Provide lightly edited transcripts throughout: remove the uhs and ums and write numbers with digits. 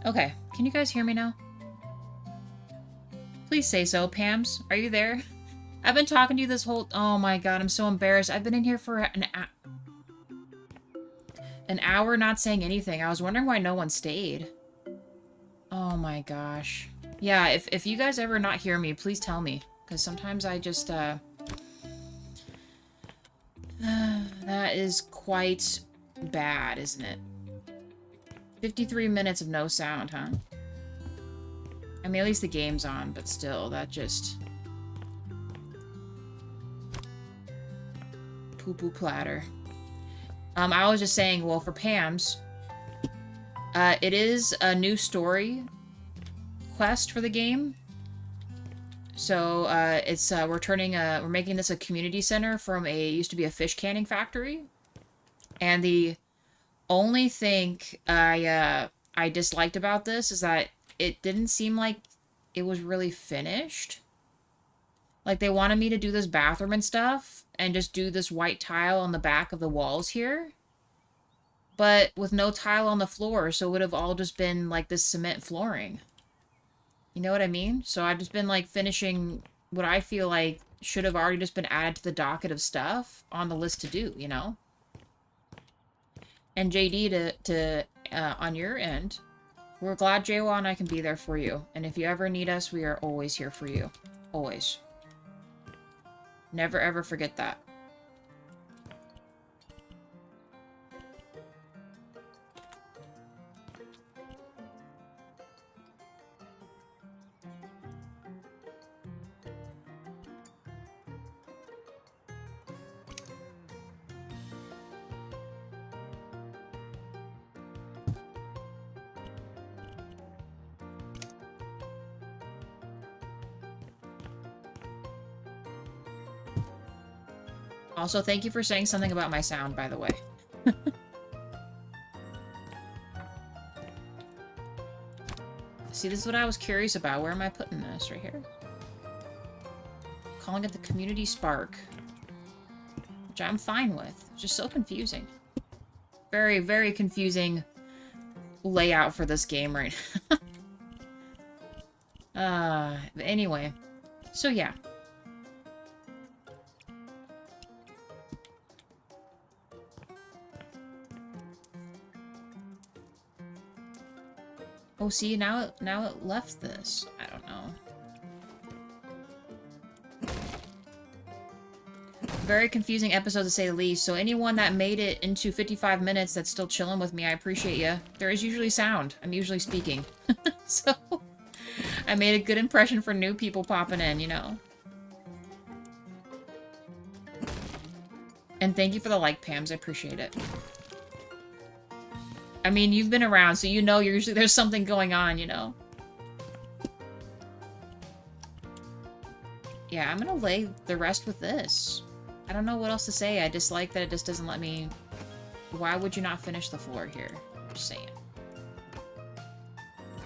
Okay, can you guys hear me now? Please say so. Pams, are you there? I've been talking to you this whole... Oh my god, I'm so embarrassed. I've been in here for an hour not saying anything. I was wondering why no one stayed. Oh my gosh. Yeah, if you guys ever not hear me, please tell me. Because sometimes I just, that is quite bad, isn't it? 53 minutes of no sound, huh? I mean, at least the game's on, but still, that just... Poo-poo platter. I was just saying, well, for Pam's, it is a new story quest for the game. So, we're making this a community center from used to be a fish canning factory. And the only thing I disliked about this is that it didn't seem like it was really finished. Like, they wanted me to do this bathroom and stuff, and just do this white tile on the back of the walls here. But with no tile on the floor, so it would have all just been, like, this cement flooring. You know what I mean? So I've just been, like, finishing what I feel like should have already just been added to the docket of stuff on the list to do, you know? And JD, on your end, we're glad Jaywa and I can be there for you. And if you ever need us, we are always here for you. Always. Never ever forget that. Also, thank you for saying something about my sound, by the way. See, this is what I was curious about. Where am I putting this? Right here? Calling it the Community Spark. Which I'm fine with. It's just so confusing. Very, very confusing layout for this game right now. But anyway. So, yeah. Oh, see, now it left this. I don't know. very confusing episode to say the least, so anyone that made it into 55 minutes that's still chilling with me, I appreciate you. There is usually sound. I'm usually speaking. So, I made a good impression for new people popping in, you know. And thank you for the like, Pams. I appreciate it. I mean, you've been around, so you know usually there's something going on, you know. Yeah, I'm gonna lay the rest with this. I don't know what else to say. I dislike that it just doesn't let me... Why would you not finish the floor here? Just saying.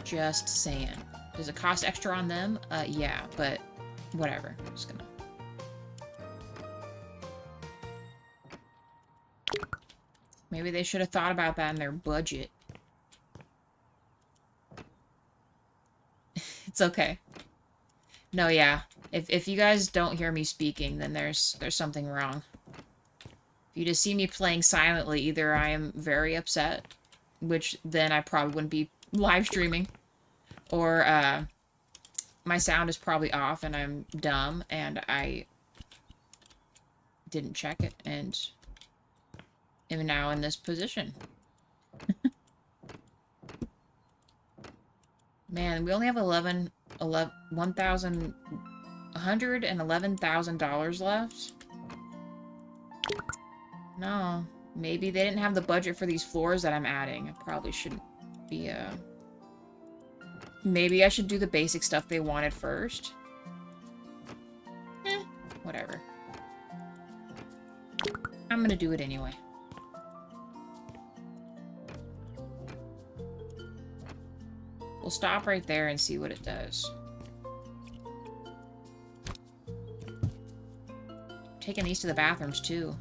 Just saying. Does it cost extra on them? Yeah, but whatever. I'm just gonna... Maybe they should have thought about that in their budget. It's okay. No, yeah. If you guys don't hear me speaking, then there's something wrong. If you just see me playing silently, either I am very upset, which then I probably wouldn't be live streaming, or my sound is probably off and I'm dumb and I didn't check it and am now in this position. Man, we only have $111,000 left. No, maybe they didn't have the budget for these floors that I'm adding. I probably shouldn't be, maybe I should do the basic stuff they wanted first. Whatever. I'm gonna do it anyway. We'll stop right there and see what it does. Taking these to the bathrooms, too.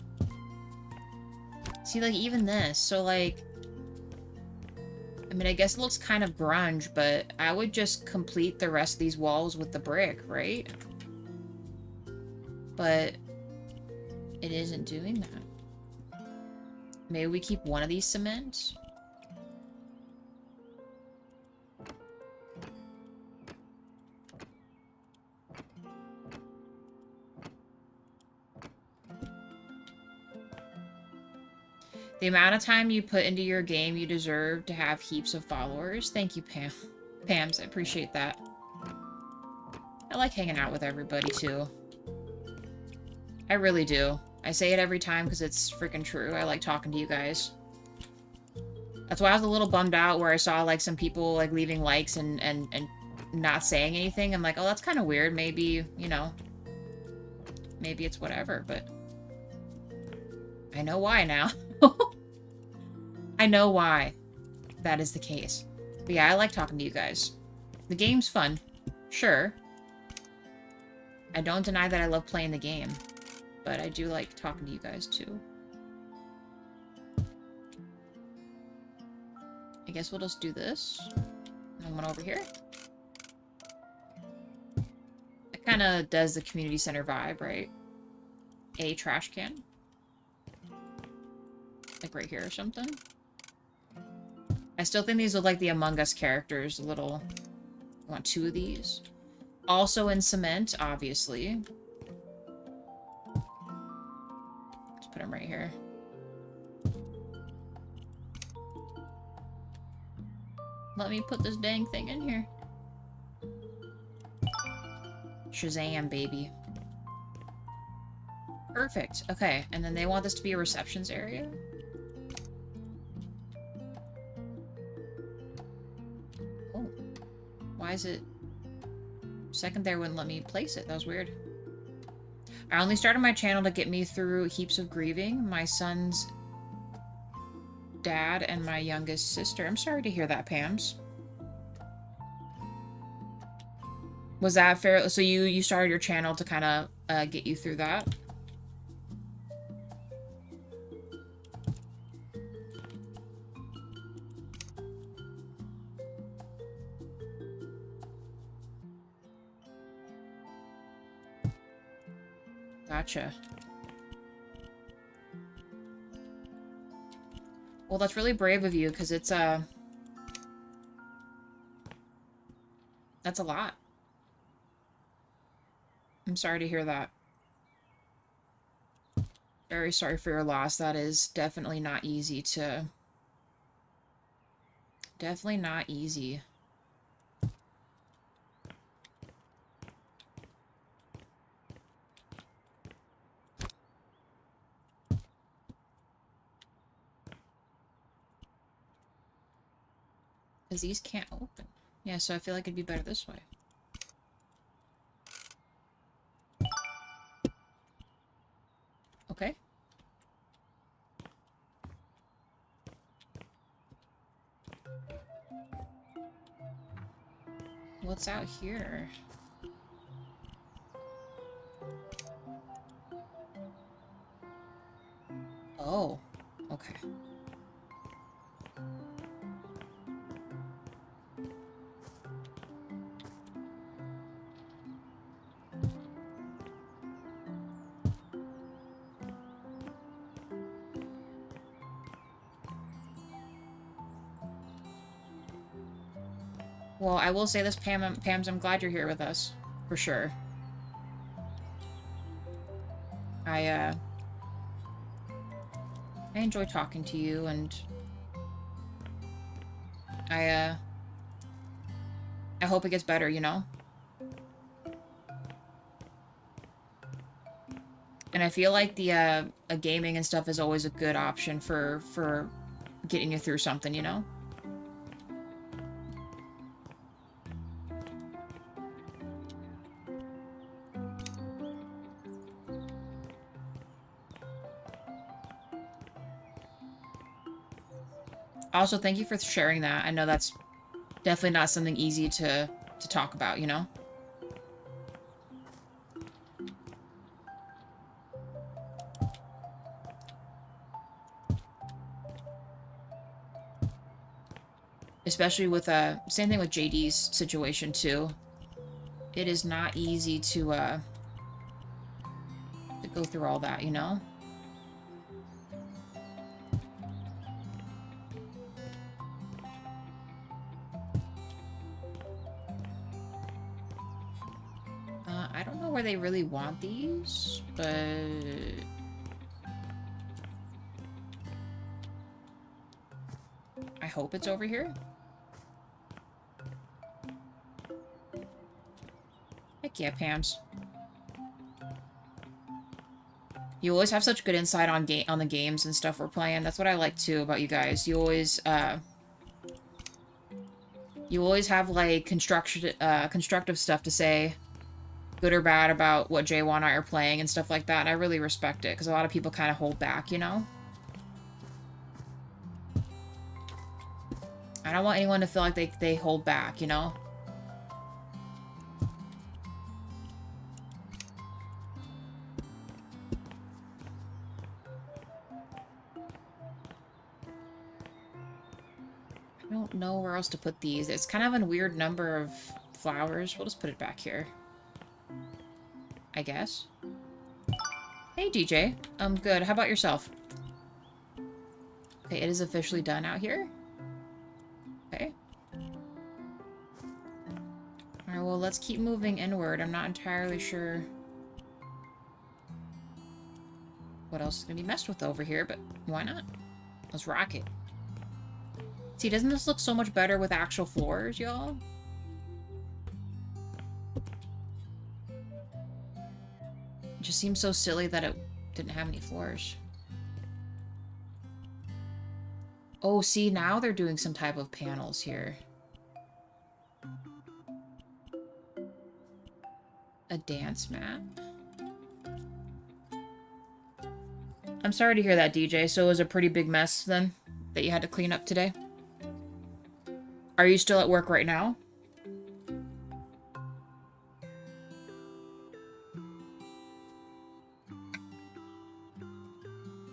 See, like, even this. So, like... I mean, I guess it looks kind of grunge, but I would just complete the rest of these walls with the brick, right? But... it isn't doing that. Maybe we keep one of these cements? The amount of time you put into your game, you deserve to have heaps of followers. Thank you, Pam. Pams, I appreciate that. I like hanging out with everybody, too. I really do. I say it every time because it's freaking true. I like talking to you guys. That's why I was a little bummed out where I saw, like, some people, like, leaving likes and not saying anything. I'm like, oh, that's kind of weird. Maybe, you know, maybe it's whatever, but I know why now. I know why that is the case. But yeah, I like talking to you guys. The game's fun. Sure. I don't deny that I love playing the game. But I do like talking to you guys, too. I guess we'll just do this. And one over here. It kind of does the community center vibe, right? A trash can. Like right here or something. I still think these look like the Among Us characters. A little... I want two of these. Also in cement, obviously. Let's put them right here. Let me put this dang thing in here. Shazam, baby. Perfect. Okay, and then they want this to be a receptions area. Oh. Why is it... Second there wouldn't let me place it. That was weird. I only started my channel to get me through heaps of grieving. My son's dad and my youngest sister. I'm sorry to hear that, Pams. Was that fair? So you started your channel to kind of get you through that? Gotcha. Well, that's really brave of you, because it's, that's a lot. I'm sorry to hear that. Very sorry for your loss. That is definitely not easy to... Definitely not easy. Because these can't open. Yeah, so I feel like it'd be better this way. Okay. What's out here? Oh, okay. Well, I will say this, Pams, I'm glad you're here with us. For sure. I enjoy talking to you, and I hope it gets better, you know? And I feel like the, gaming and stuff is always a good option for getting you through something, you know? Also, thank you for sharing that. I know that's definitely not something easy to talk about, you know? Especially with, same thing with JD's situation, too. It is not easy to go through all that, you know? I don't know where they really want these, but... I hope it's over here. Heck yeah, Pams. You always have such good insight on the games and stuff we're playing. That's what I like, too, about you guys. You always have, like, constructive stuff to say, good or bad, about what J1 and I are playing and stuff like that, and I really respect it, because a lot of people kind of hold back, you know? I don't want anyone to feel like they hold back, you know? I don't know where else to put these. It's kind of a weird number of flowers. We'll just put it back here, I guess. Hey, DJ. Good. How about yourself? Okay, it is officially done out here. Okay. Alright, well, let's keep moving inward. I'm not entirely sure what else is going to be messed with over here, but why not? Let's rock it. See, doesn't this look so much better with actual floors, y'all? It just seems so silly that it didn't have any floors. Oh, see, now they're doing some type of panels here. A dance mat. I'm sorry to hear that, DJ. So it was a pretty big mess, then, that you had to clean up today? Are you still at work right now?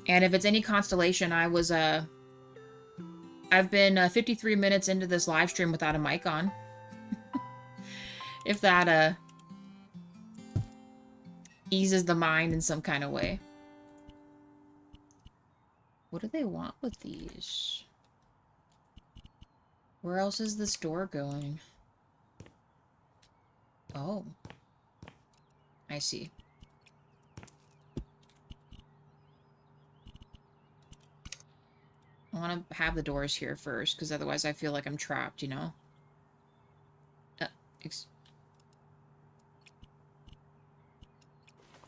And if it's any consolation, I've been 53 minutes into this live stream without a mic on. If that eases the mind in some kind of way. What do they want with these? Where else is this door going? Oh. I see. want to have the doors here first, because otherwise I feel like I'm trapped, you know?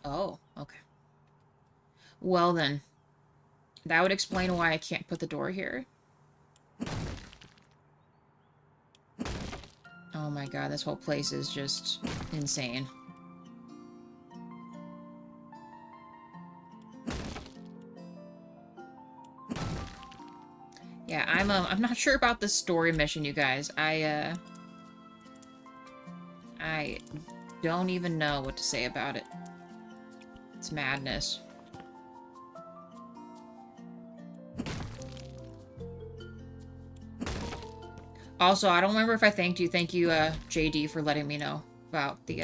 Oh, okay. Well then. That would explain why I can't put the door here. Oh my god, this whole place is just insane. Yeah, I'm not sure about this story mission, you guys. I don't even know what to say about it. It's madness. Also, I don't remember if I thanked you. Thank you, JD, for letting me know about the,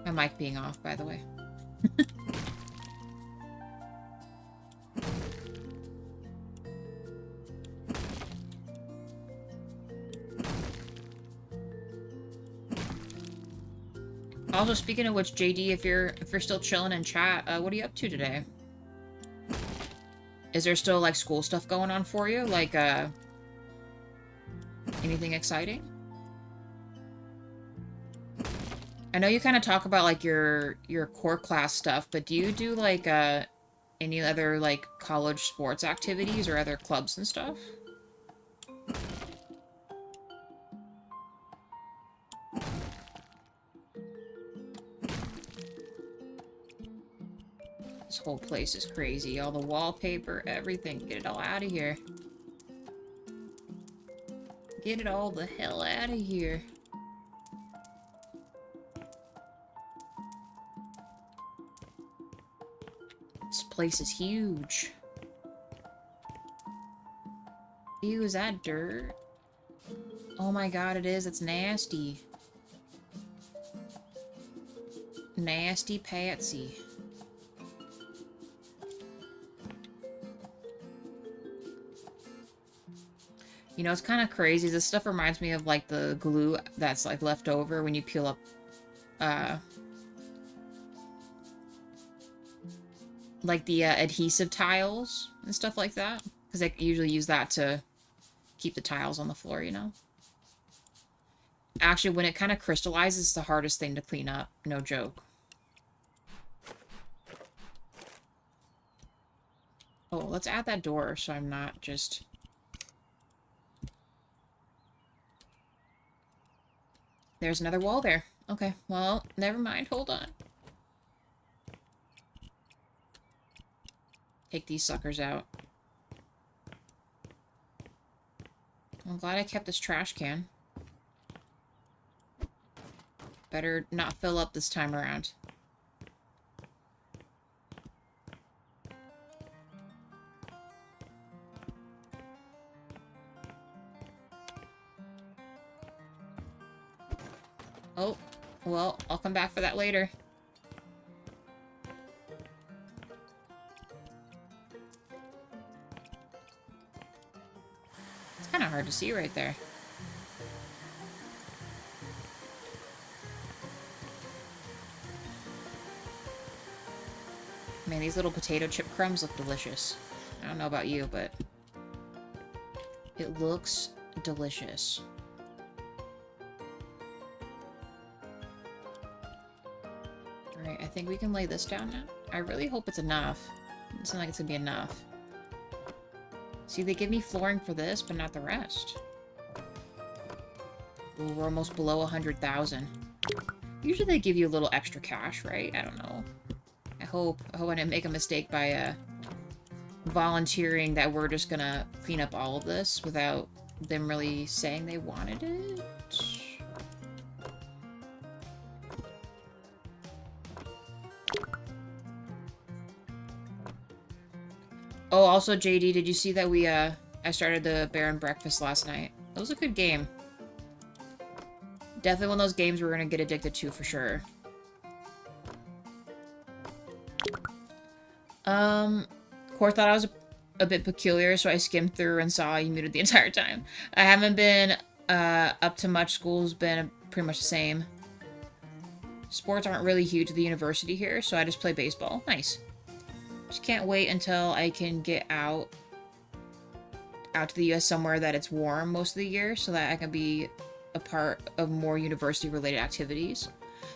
my mic being off, by the way. Also, speaking of which, JD, if you're still chilling in chat, what are you up to today? Is there still, like, school stuff going on for you? Like, anything exciting? I know you kind of talk about, like, your core class stuff, but do you do, like, any other, like, college sports activities or other clubs and stuff? This whole place is crazy. All the wallpaper, everything. Get it all out of here. Get it all the hell out of here. This place is huge. Ew, is that dirt? Oh my god, it is. It's nasty. Nasty Patsy. You know, it's kind of crazy. This stuff reminds me of, like, the glue that's, like, left over when you peel up, like, the, adhesive tiles and stuff like that. Because I usually use that to keep the tiles on the floor, you know? Actually, when it kind of crystallizes, it's the hardest thing to clean up. No joke. Oh, let's add that door so I'm not just... There's another wall there. Okay, well, never mind. Hold on. Take these suckers out. I'm glad I kept this trash can. Better not fill up this time around. Oh, well, I'll come back for that later. It's kind of hard to see right there. Man, these little potato chip crumbs look delicious. I don't know about you, but it looks delicious. Alright, I think we can lay this down now. I really hope it's enough. It doesn't like it's gonna be enough. See, they give me flooring for this, but not the rest. Ooh, we're almost below 100,000. Usually they give you a little extra cash, right? I don't know. I hope I didn't make a mistake by volunteering that we're just gonna clean up all of this without them really saying they wanted it. Oh, also, JD, did you see that I started the Bear and Breakfast last night? That was a good game. Definitely one of those games we're gonna get addicted to for sure. Core thought I was a bit peculiar, so I skimmed through and saw you muted the entire time. I haven't been, up to much. School's been pretty much the same. Sports aren't really huge at the university here, so I just play baseball. Nice. Just can't wait until I can get out out to the US somewhere that it's warm most of the year so that I can be a part of more university-related activities.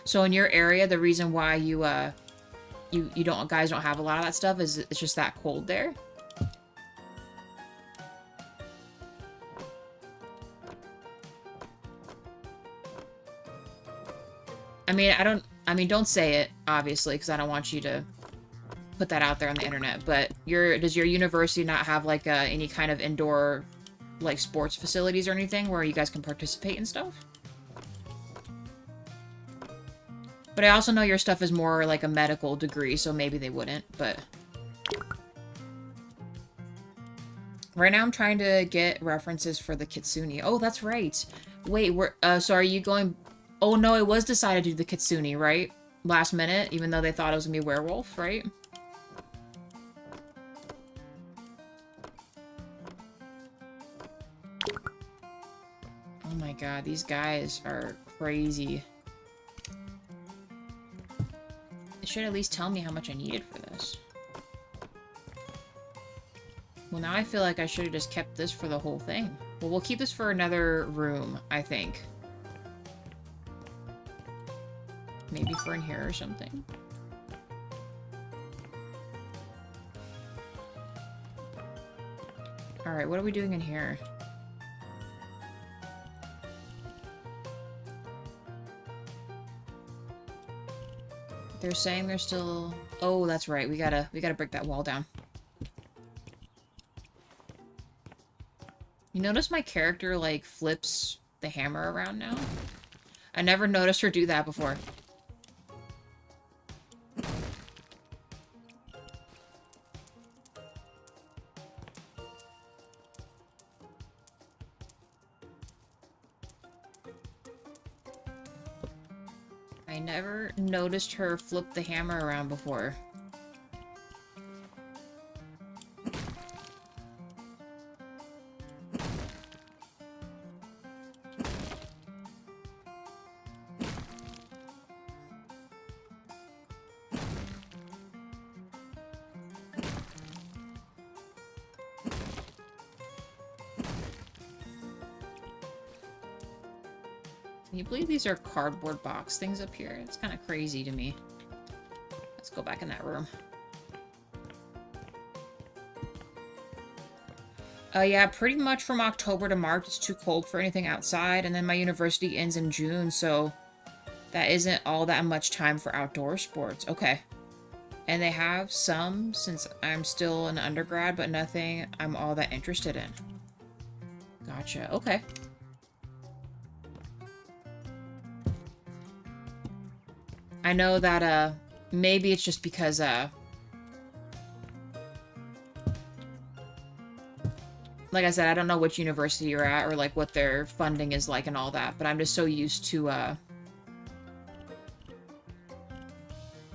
So in your area, the reason why you guys don't have a lot of that stuff is it's just that cold there. I mean, don't say it, obviously, because I don't want you to put that out there on the internet, but does your university not have, like, any kind of indoor, like, sports facilities or anything where you guys can participate and stuff? But I also know your stuff is more like a medical degree, so maybe they wouldn't, but... Right now I'm trying to get references for the Kitsune. Oh, that's right. Wait, so are you going... Oh no, it was decided to do the Kitsune, right? Last minute, even though they thought it was gonna be a werewolf, right? Oh my god, these guys are crazy. They should at least tell me how much I needed for this. Well, now I feel like I should have just kept this for the whole thing. Well, we'll keep this for another room, I think. Maybe for in here or something. Alright, what are we doing in here? They're saying they're still... Oh, that's right. We gotta break that wall down. You notice my character, like, flips the hammer around now? I never noticed her do that before. I never noticed her flip the hammer around before. Can you believe these are cardboard box things up here? It's kind of crazy to me. Let's go back in that room. Yeah, pretty much from October to March, it's too cold for anything outside, and then my university ends in June, so that isn't all that much time for outdoor sports. Okay. And they have some, since I'm still an undergrad, but nothing I'm all that interested in. Gotcha. Okay. I know that, maybe it's just because, like I said, I don't know which university you're at or, like, what their funding is like and all that, but I'm just so used to,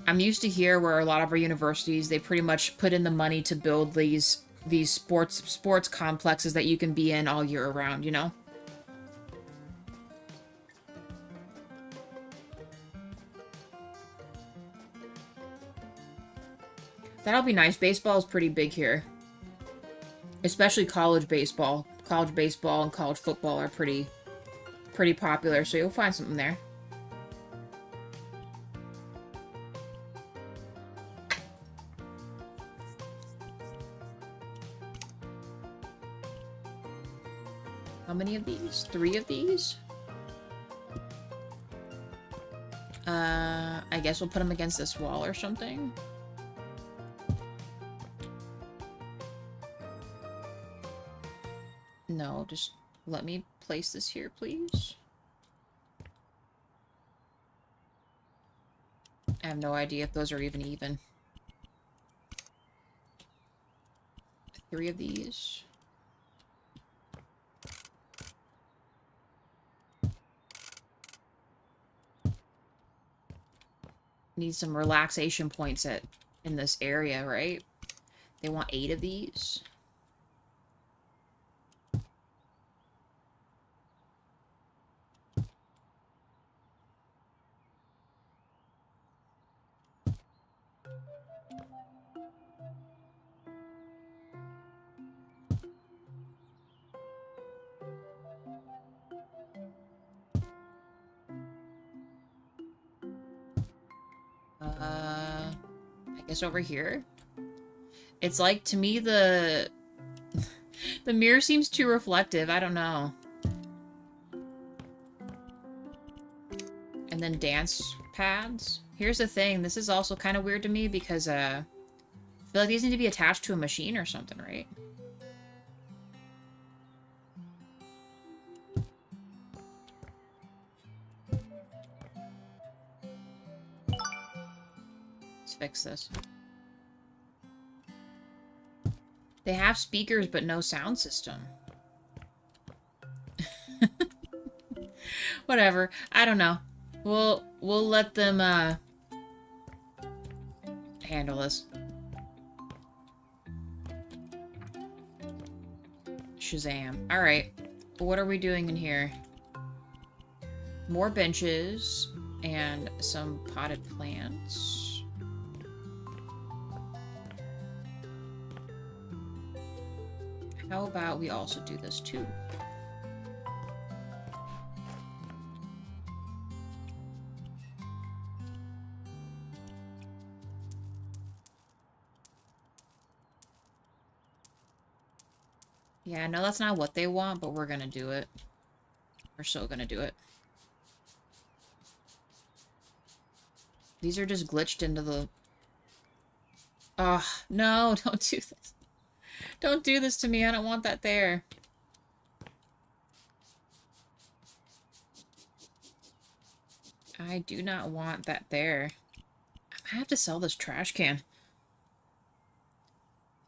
I'm used to here where a lot of our universities, they pretty much put in the money to build these sports complexes that you can be in all year around, you know? That'll be nice. Baseball is pretty big here. Especially college baseball. College baseball and college football are pretty popular, so you'll find something there. How many of these? 3 of these? I guess we'll put them against this wall or something. No, just let me place this here, please. I have no idea if those are even. 3 of these. Need some relaxation points in this area, right? They want 8 of these. I guess over here? It's like, to me, the mirror seems too reflective. I don't know. And then dance pads. Here's the thing. This is also kind of weird to me because, I feel like these need to be attached to a machine or something, right? Let's fix this. They have speakers, but no sound system. Whatever. I don't know. We'll let them, handle this. Shazam. Alright. What are we doing in here? More benches and some potted plants. How about we also do this too? Yeah, I know that's not what they want, but we're gonna do it. We're so gonna do it. These are just glitched into the... Oh, no, don't do this. Don't do this to me. I don't want that there. I do not want that there. I might have to sell this trash can.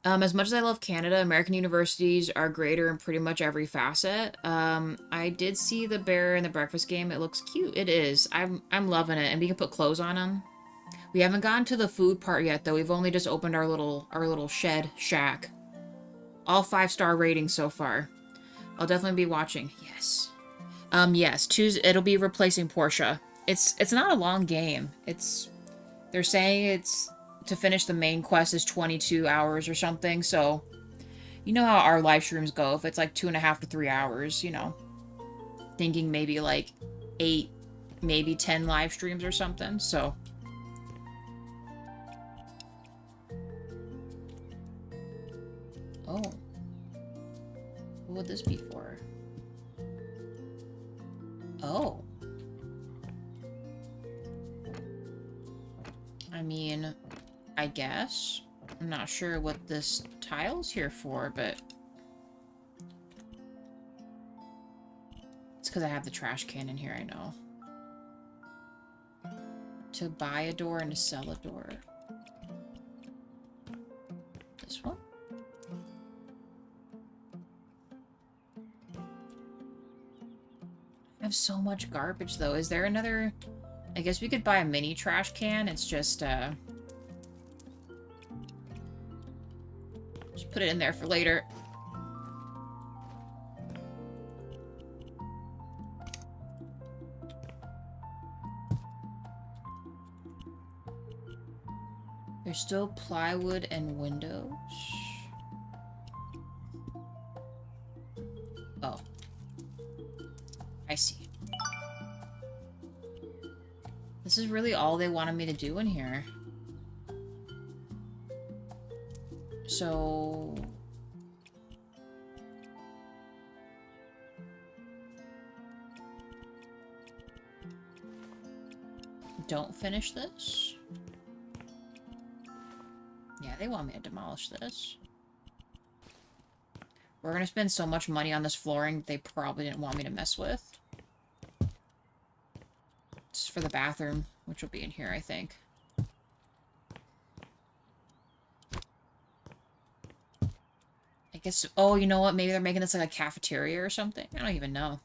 As much as I love Canada, American universities are greater in pretty much every facet. I did see the bear in the breakfast game. It looks cute. It is. I'm loving it. And we can put clothes on them. We haven't gotten to the food part yet, though. We've only just opened our little shed shack. All 5-star ratings so far. I'll definitely be watching. Yes. Yes. It'll be replacing Portia. It's not a long game. They're saying it's... to finish the main quest is 22 hours or something, so you know how our live streams go. If it's like 2.5 to 3 hours, you know, thinking maybe like 8, maybe 10 live streams or something, so. Oh. What would this be for? Oh. I mean... I guess. I'm not sure what this tile's here for, but... It's because I have the trash can in here, I know. To buy a door and to sell a door. This one? I have so much garbage, though. Is there another... I guess we could buy a mini trash can. It's just, just put it in there for later. There's still plywood and windows. Oh. I see. This is really all they wanted me to do in here. So... Don't finish this? Yeah, they want me to demolish this. We're gonna spend so much money on this flooring they probably didn't want me to mess with. It's for the bathroom, which will be in here, I think. I guess... Oh, you know what? Maybe they're making this like a cafeteria or something? I don't even know.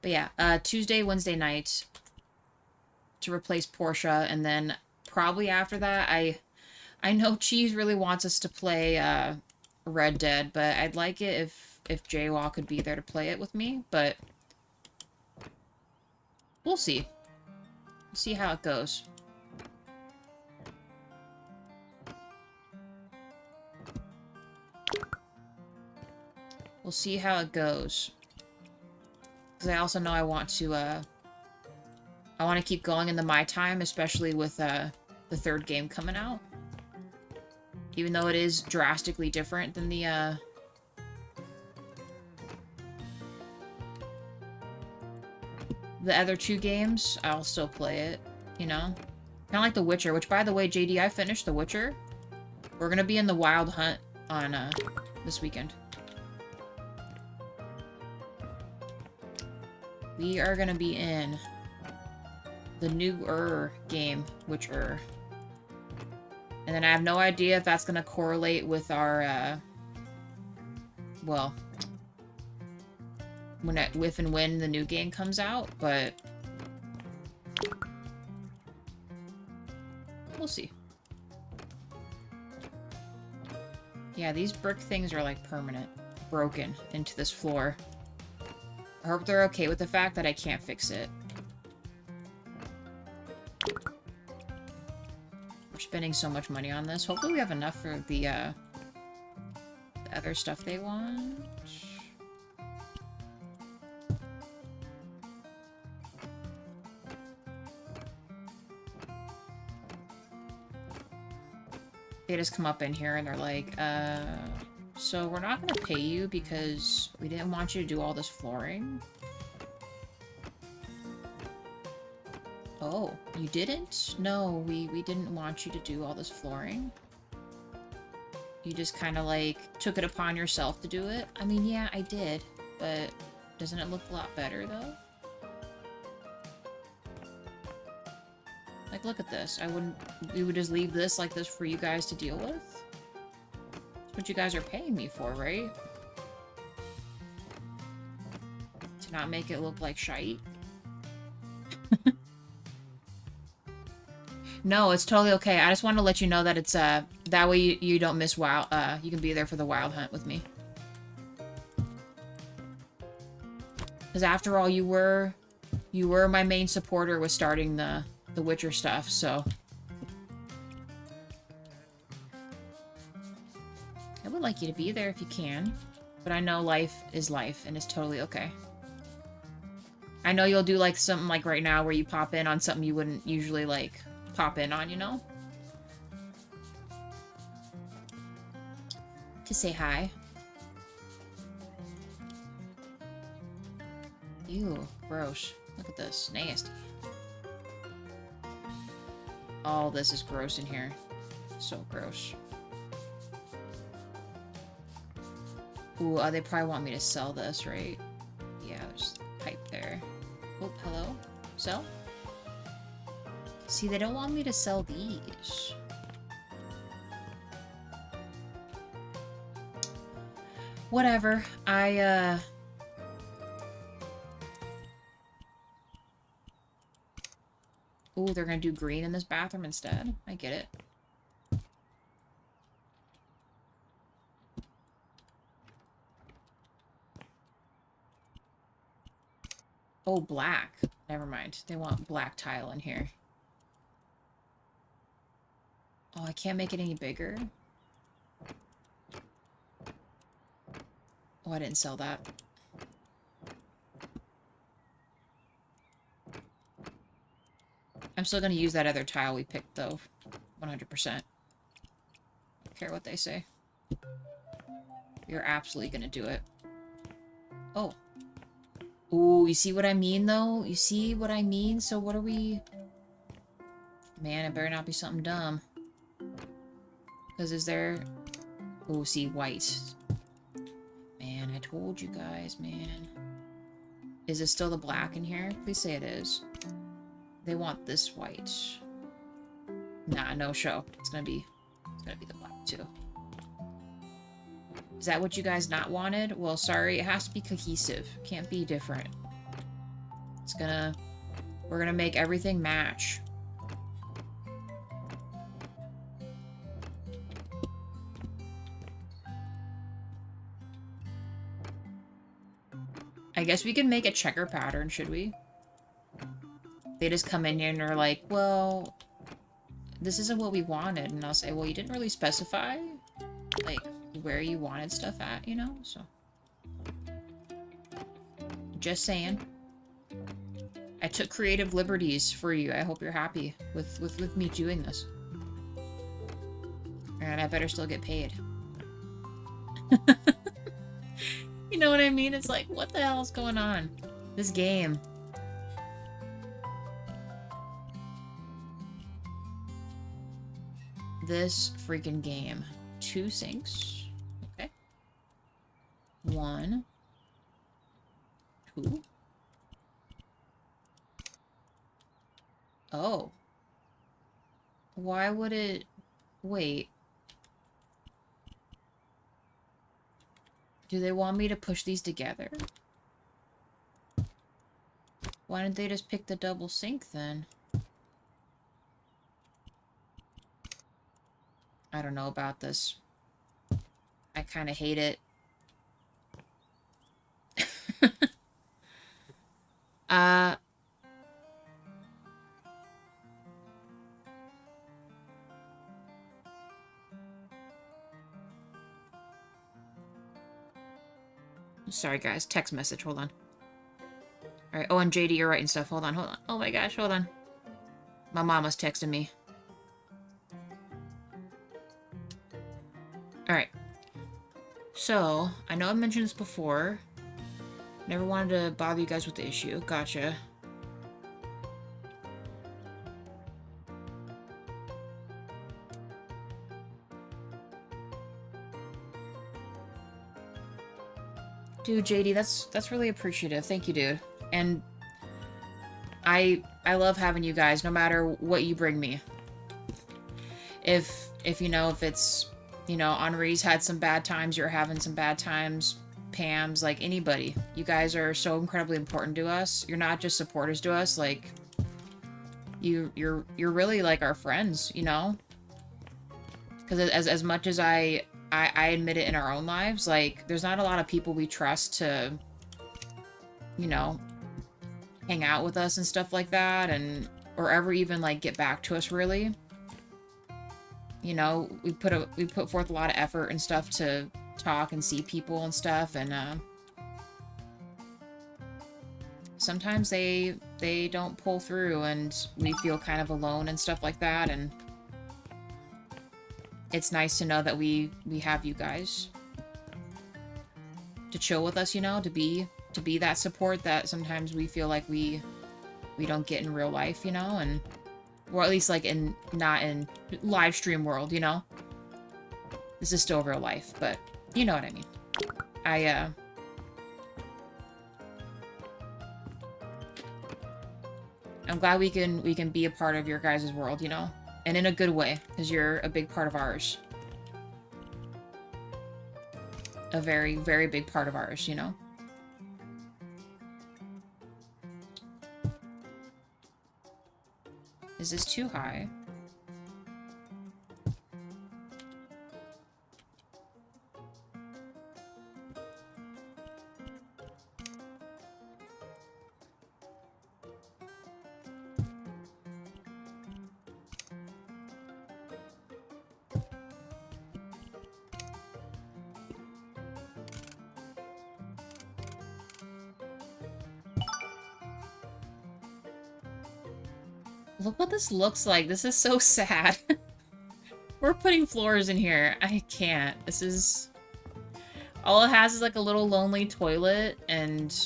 But yeah, Tuesday, Wednesday night to replace Portia, and then probably after that, I know Cheese really wants us to play Red Dead, but I'd like it if Jaywalk could be there to play it with me, but we'll see. We'll see how it goes. We'll see how it goes. Because I also know I want to keep going in the My Time, especially with the third game coming out. Even though it is drastically different than the other two games, I'll still play it, you know? Kind of like The Witcher, which, by the way, JD, I finished The Witcher. We're gonna be in the Wild Hunt on, this weekend. We are gonna be in the newer game, Witcher. And then I have no idea if that's gonna correlate with our, well, if and when the new game comes out, but we'll see. Yeah, these brick things are like permanent, broken into this floor. I hope they're okay with the fact that I can't fix it. We're spending so much money on this. Hopefully we have enough for the other stuff they want. They just come up in here and they're like, so we're not gonna pay you because we didn't want you to do all this flooring. Oh, you didn't? No, we didn't want you to do all this flooring. You just kind of like took it upon yourself to do it. I mean, yeah, I did, but doesn't it look a lot better though? Like, look at this. We would just leave this like this for you guys to deal with? That's what you guys are paying me for, right? To not make it look like shite? No, it's totally okay. I just want to let you know that it's, that way you don't miss you can be there for the Wild Hunt with me. Because after all, you were my main supporter with starting the Witcher stuff, so I would like you to be there if you can, but I know life is life and it's totally okay. I know you'll do like something like right now where you pop in on something you wouldn't usually like pop in on, you know? To say hi. Ew, gross. Look at this. Nasty. All this is gross in here. So gross. Ooh, they probably want me to sell this, right? Yeah, there's a pipe there. Oh, hello? Sell? See, they don't want me to sell these. Whatever. Ooh, they're gonna do green in this bathroom instead. I get it. Oh, black. Never mind. They want black tile in here. Oh, I can't make it any bigger. Oh, I didn't sell that. I'm still gonna use that other tile we picked, though. 100%. Don't care what they say. You're absolutely gonna do it. Oh. Ooh, you see what I mean, though? You see what I mean? So what are we... Man, it better not be something dumb. Because is there... Oh, see, white. Man, I told you guys, man. Is it still the black in here? Please say it is. They want this white. Nah, no show. It's gonna be the black, too. Is that what you guys not wanted? Well, sorry, it has to be cohesive. Can't be different. We're gonna make everything match. I guess we can make a checker pattern, should we? They just come in here and are like, well, this isn't what we wanted. And I'll say, well, you didn't really specify, like, where you wanted stuff at, you know? So. Just saying. I took creative liberties for you. I hope you're happy with me doing this. And I better still get paid. You know what I mean? It's like, what the hell is going on? This game. This freaking game. 2 sinks. Okay. 1. 2. Oh. Why would it... Wait. Do they want me to push these together? Why didn't they just pick the double sink then? I don't know about this. I kind of hate it. Sorry guys, text message, hold on. Alright, oh, and JD, you're writing stuff. Hold on, hold on. Oh my gosh, hold on. My mama's texting me. Alright. So, I know I've mentioned this before. Never wanted to bother you guys with the issue. Gotcha. Dude, JD, that's really appreciative. Thank you, dude. And I love having you guys, no matter what you bring me. If you know, if it's, you know, Henri's had some bad times, you're having some bad times, Pam's, like, anybody. You guys are so incredibly important to us. You're not just supporters to us, like, you're really, like, our friends, you know? Because as much as I admit it in our own lives, like, there's not a lot of people we trust to, you know, hang out with us and stuff like that, and, or ever even, like, get back to us, really. You know, we put forth a lot of effort and stuff to talk and see people and stuff, and, sometimes they don't pull through, and we feel kind of alone and stuff like that, and it's nice to know that we have you guys to chill with us, you know, to be that support that sometimes we feel like we don't get in real life, you know, and or at least like not in live stream world, you know. This is still real life, but you know what I mean. I'm glad we can be a part of your guys' world, you know? And in a good way, because you're a big part of ours. A very, very big part of ours, you know? Is this too high? Look what this looks like. This is so sad. We're putting floors in here. I can't. This is... All it has is like a little lonely toilet and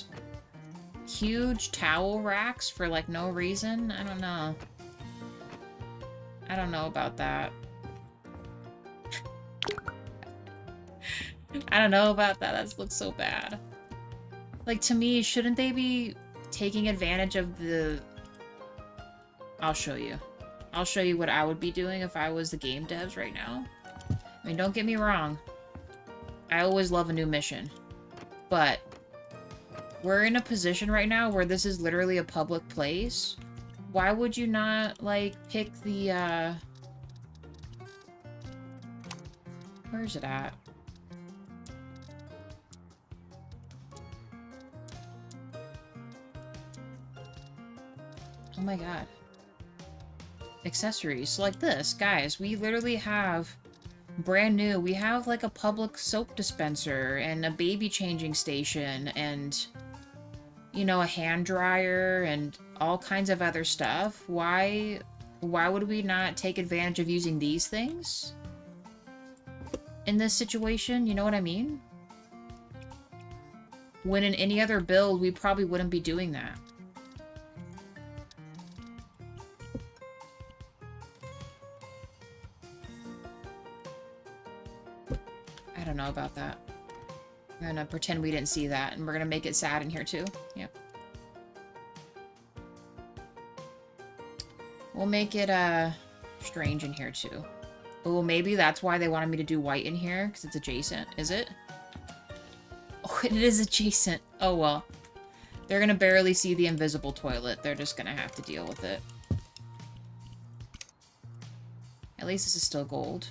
huge towel racks for like no reason. I don't know. I don't know about that. I don't know about that. That looks so bad. Like, to me, shouldn't they be taking advantage of the... I'll show you. I'll show you what I would be doing if I was the game devs right now. I mean, don't get me wrong. I always love a new mission. But we're in a position right now where this is literally a public place. Why would you not, like, pick the, Where is it at? Oh my god. Accessories. So like this, guys, we literally have brand new. We have like a public soap dispenser and a baby changing station and you know, a hand dryer and all kinds of other stuff. Why would we not take advantage of using these things in this situation? You know what I mean? When in any other build, we probably wouldn't be doing that. I don't know about that. We're gonna pretend we didn't see that, and we're gonna make it sad in here too. Yep. We'll make it, strange in here too. Oh, maybe that's why they wanted me to do white in here, because it's adjacent. Is it? Oh, it is adjacent. Oh, well. They're gonna barely see the invisible toilet. They're just gonna have to deal with it. At least this is still gold.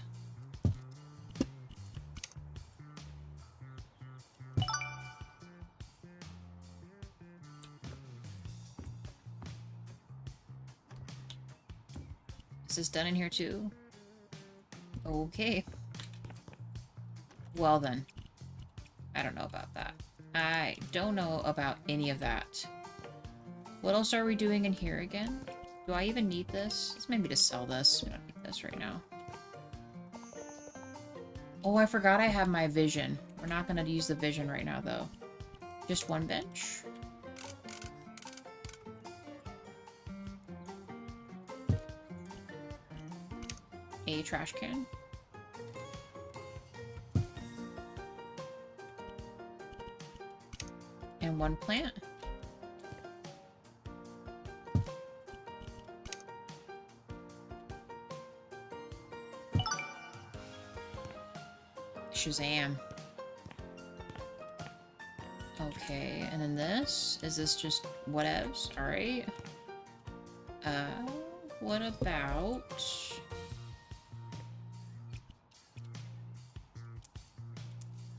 Is this done in here too? Okay. Well then. I don't know about that. I don't know about any of that. What else are we doing in here again? Do I even need this? Let's maybe just sell this. We don't need this right now. Oh, I forgot I have my vision. We're not going to use the vision right now, though. Just one bench. A trash can. And one plant. Shazam. Okay, and then this? Is this just whatevs? Alright. What about...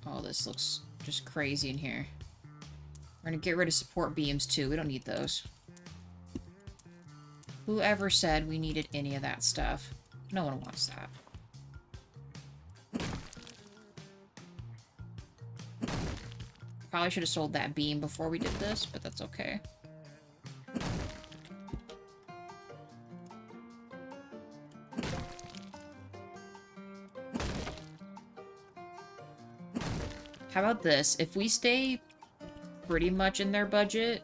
Oh, this looks just crazy in here. We're gonna get rid of support beams too. We don't need those. Whoever said we needed any of that stuff? No one wants that. Probably should have sold that beam before we did this, but that's okay. How about this? If we stay pretty much in their budget,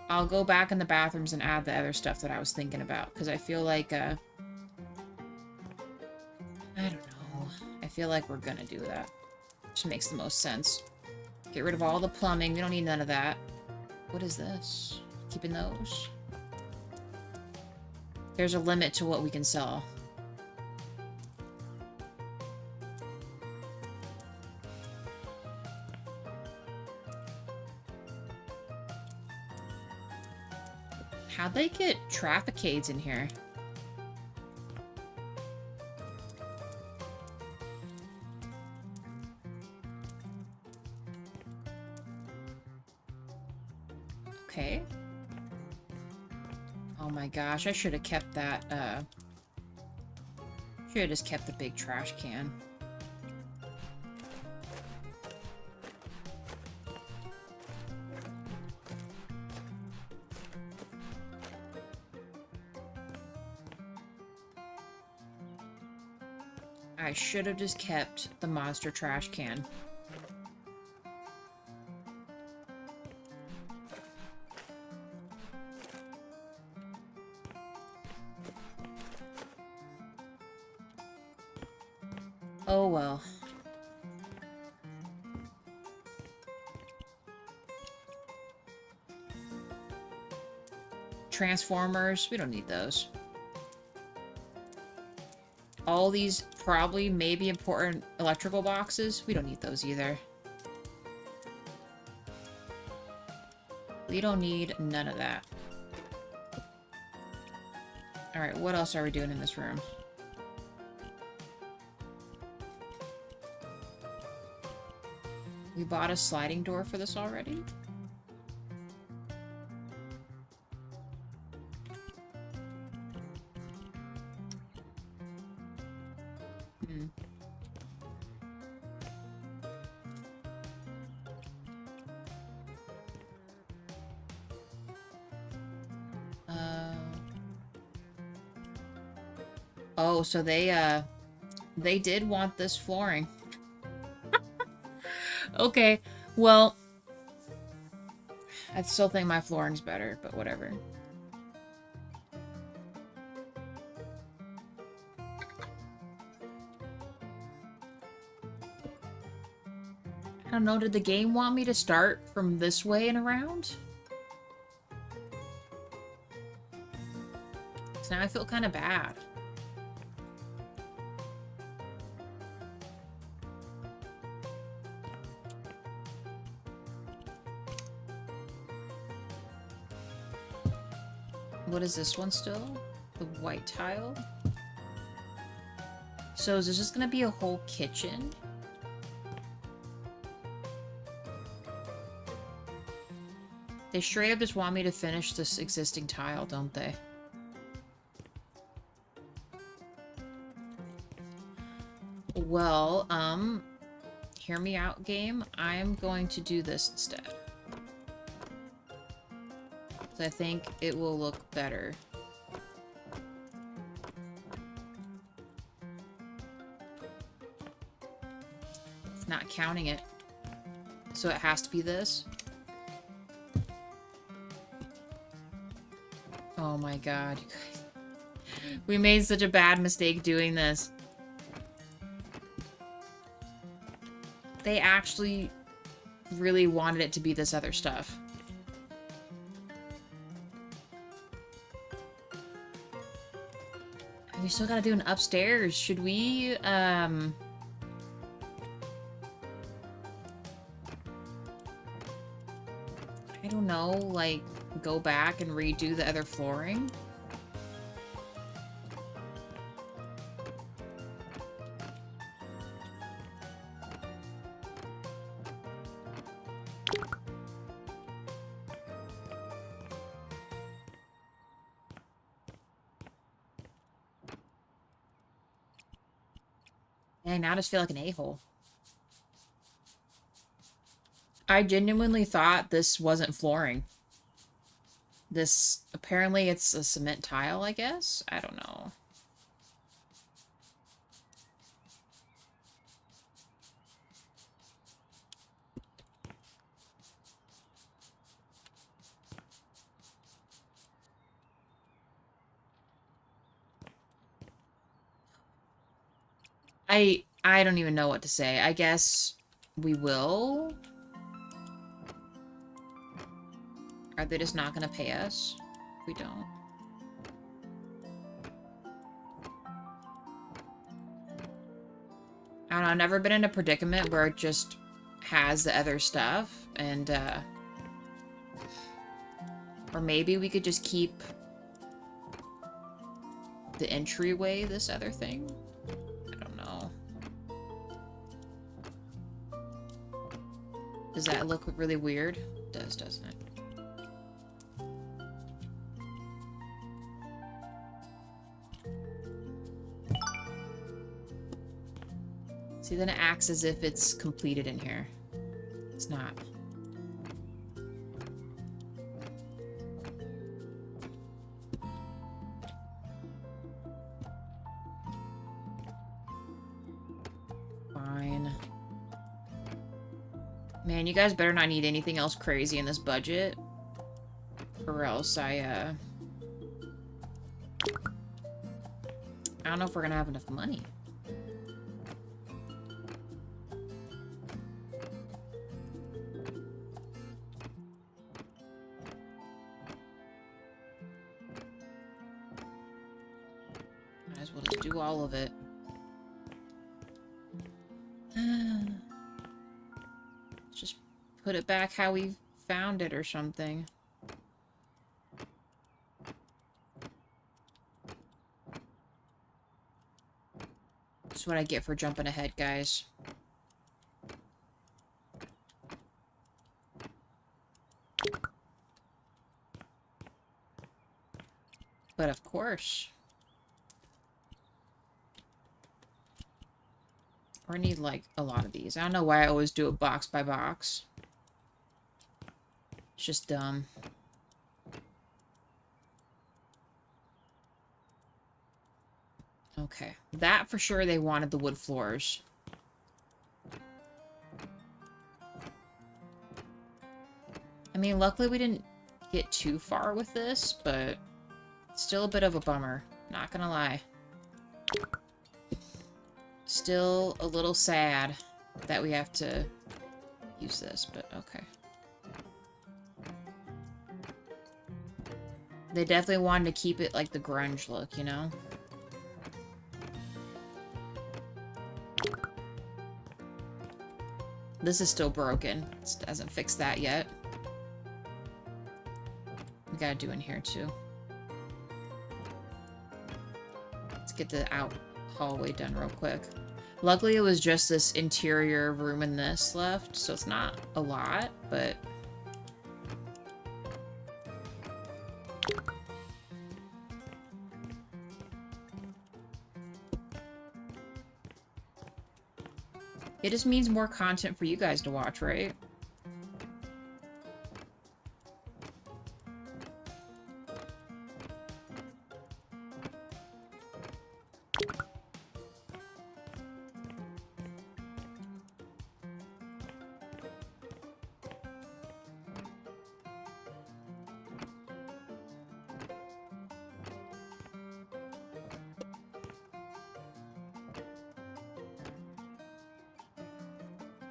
I'll go back in the bathrooms and add the other stuff that I was thinking about, because I feel like, I don't know. I feel like we're gonna do that. Which makes the most sense. Get rid of all the plumbing. We don't need none of that. What is this? Keeping those? There's a limit to what we can sell. How'd they get trafficades in here? Okay. Oh my gosh, I should have kept that, should have just kept the big trash can. I should have just kept the monster trash can. Oh well. Transformers, we don't need those. All these probably maybe important electrical boxes, we don't need those either. We don't need none of that. Alright, what else are we doing in this room? We bought a sliding door for this already? Oh, so they did want this flooring. Okay, well, I still think my flooring's better, but whatever. I don't know, did the game want me to start from this way and around? So now I feel kind of bad. What is this one still? The white tile? So is this just gonna be a whole kitchen? They straight up just want me to finish this existing tile, don't they? Well, hear me out, game. I'm going to do this instead. I think it will look better. It's not counting it. So it has to be this. Oh my god, you guys. We made such a bad mistake doing this. They actually really wanted it to be this other stuff. We still gotta do an upstairs. Should we, I don't know, like, go back and redo the other flooring? Dang, now I just feel like an a-hole. I genuinely thought this wasn't flooring. This, apparently it's a cement tile, I guess? I don't know. I don't even know what to say. I guess we will. Are they just not gonna pay us if we don't? I don't know, I've never been in a predicament where it just has the other stuff, and, or maybe we could just keep the entryway this other thing? I don't know. Does that look really weird? It does, doesn't it? See, then it acts as if it's completed in here. It's not. Fine. Man, you guys better not need anything else crazy in this budget. Or else I don't know if we're gonna have enough money. Might as well just do all of it. Just put it back how we found it or something. That's what I get for jumping ahead, guys. But of course. Or I need, like, a lot of these. I don't know why I always do it box by box. It's just dumb. Okay. That for sure they wanted the wood floors. I mean, luckily we didn't get too far with this, but still a bit of a bummer. Not gonna lie. Still a little sad that we have to use this, but okay. They definitely wanted to keep it like the grunge look, you know? This is still broken. It hasn't fixed that yet. We gotta do in here too. Let's get the out hallway done real quick. Luckily it was just this interior room and this left, so it's not a lot, but... It just means more content for you guys to watch, right?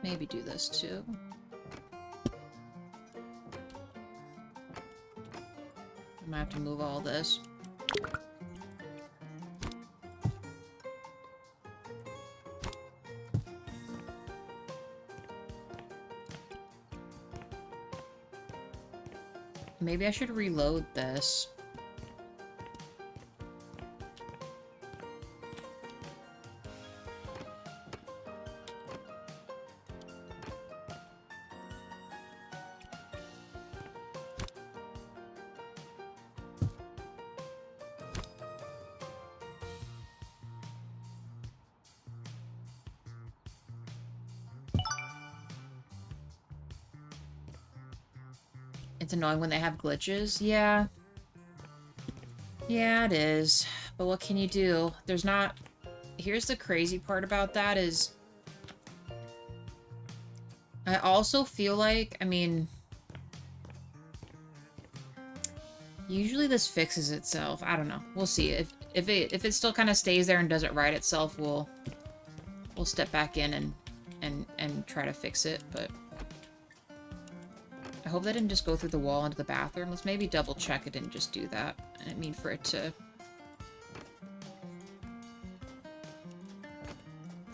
Maybe do this too. I might have to move all this. Maybe I should reload this. It's annoying when they have glitches. Yeah. Yeah, it is. But what can you do? There's not... Here's the crazy part about that is... I also feel like, I mean... Usually this fixes itself. I don't know. We'll see. If it still kind of stays there and doesn't right itself, we'll step back in and try to fix it, but... I hope that didn't just go through the wall into the bathroom. Let's maybe double check it didn't just do that. I didn't mean for it to...